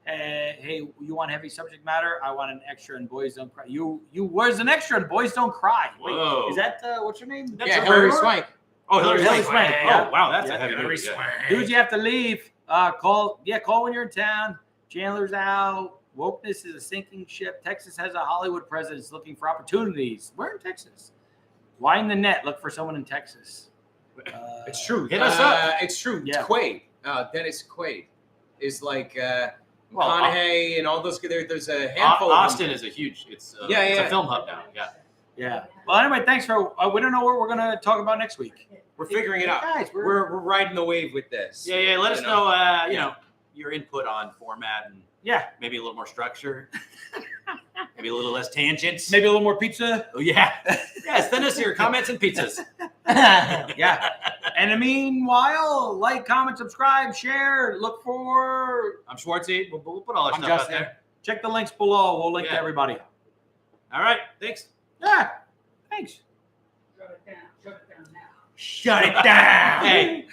[SPEAKER 3] Hey, you want heavy subject matter? I want an extra and boys don't cry. You where's an extra and boys don't cry? Wait,
[SPEAKER 2] Whoa.
[SPEAKER 3] is that what's your name?
[SPEAKER 2] That's
[SPEAKER 1] Yeah,
[SPEAKER 2] a
[SPEAKER 1] Hillary
[SPEAKER 2] bird?
[SPEAKER 1] Swank.
[SPEAKER 2] Oh, Hillary
[SPEAKER 3] Hillary
[SPEAKER 2] Swank.
[SPEAKER 3] Swank, yeah.
[SPEAKER 2] Oh, wow, that's
[SPEAKER 3] Yeah,
[SPEAKER 2] a heavy
[SPEAKER 1] Hillary
[SPEAKER 2] dude. Yeah.
[SPEAKER 1] Swank.
[SPEAKER 3] Dudes, you have to leave. Call when you're in town. Chandler's out. Wokeness is a sinking ship. Texas has a Hollywood president looking for opportunities. We're in Texas. Widen the net. Look for someone in Texas.
[SPEAKER 1] It's true.
[SPEAKER 2] Hit us up.
[SPEAKER 1] It's true.
[SPEAKER 3] Yeah.
[SPEAKER 1] Quaid. Dennis Quaid is like
[SPEAKER 2] Well,
[SPEAKER 1] McConaughey and all those. There's a handful.
[SPEAKER 2] Austin
[SPEAKER 1] of
[SPEAKER 2] is a huge. It's
[SPEAKER 1] Yeah,
[SPEAKER 2] it's
[SPEAKER 1] yeah.
[SPEAKER 2] a film hub now. Yeah.
[SPEAKER 3] Yeah. Well, anyway, thanks for. We don't know what we're gonna talk about next week.
[SPEAKER 1] We're figuring it out.
[SPEAKER 3] Guys,
[SPEAKER 1] We're riding the wave with this.
[SPEAKER 2] Yeah. Let us
[SPEAKER 1] You
[SPEAKER 2] know. You
[SPEAKER 1] Yeah.
[SPEAKER 2] know, your input on format and
[SPEAKER 3] Yeah.
[SPEAKER 2] maybe a little more structure. Maybe a little less tangents.
[SPEAKER 3] Maybe a little more pizza.
[SPEAKER 2] Oh, yeah. Yeah. Send us your comments and pizzas.
[SPEAKER 3] Yeah. And in the meanwhile, like, comment, subscribe, share. Look for.
[SPEAKER 2] I'm Schwartzy. We'll put all our
[SPEAKER 3] I'm
[SPEAKER 2] stuff out
[SPEAKER 3] Justin.
[SPEAKER 2] there.
[SPEAKER 3] Check the links below. We'll link to
[SPEAKER 2] Yeah.
[SPEAKER 3] everybody.
[SPEAKER 2] All right. Thanks.
[SPEAKER 3] Yeah. Thanks.
[SPEAKER 4] Shut it down. Shut it down now.
[SPEAKER 3] Shut it down.
[SPEAKER 2] Hey.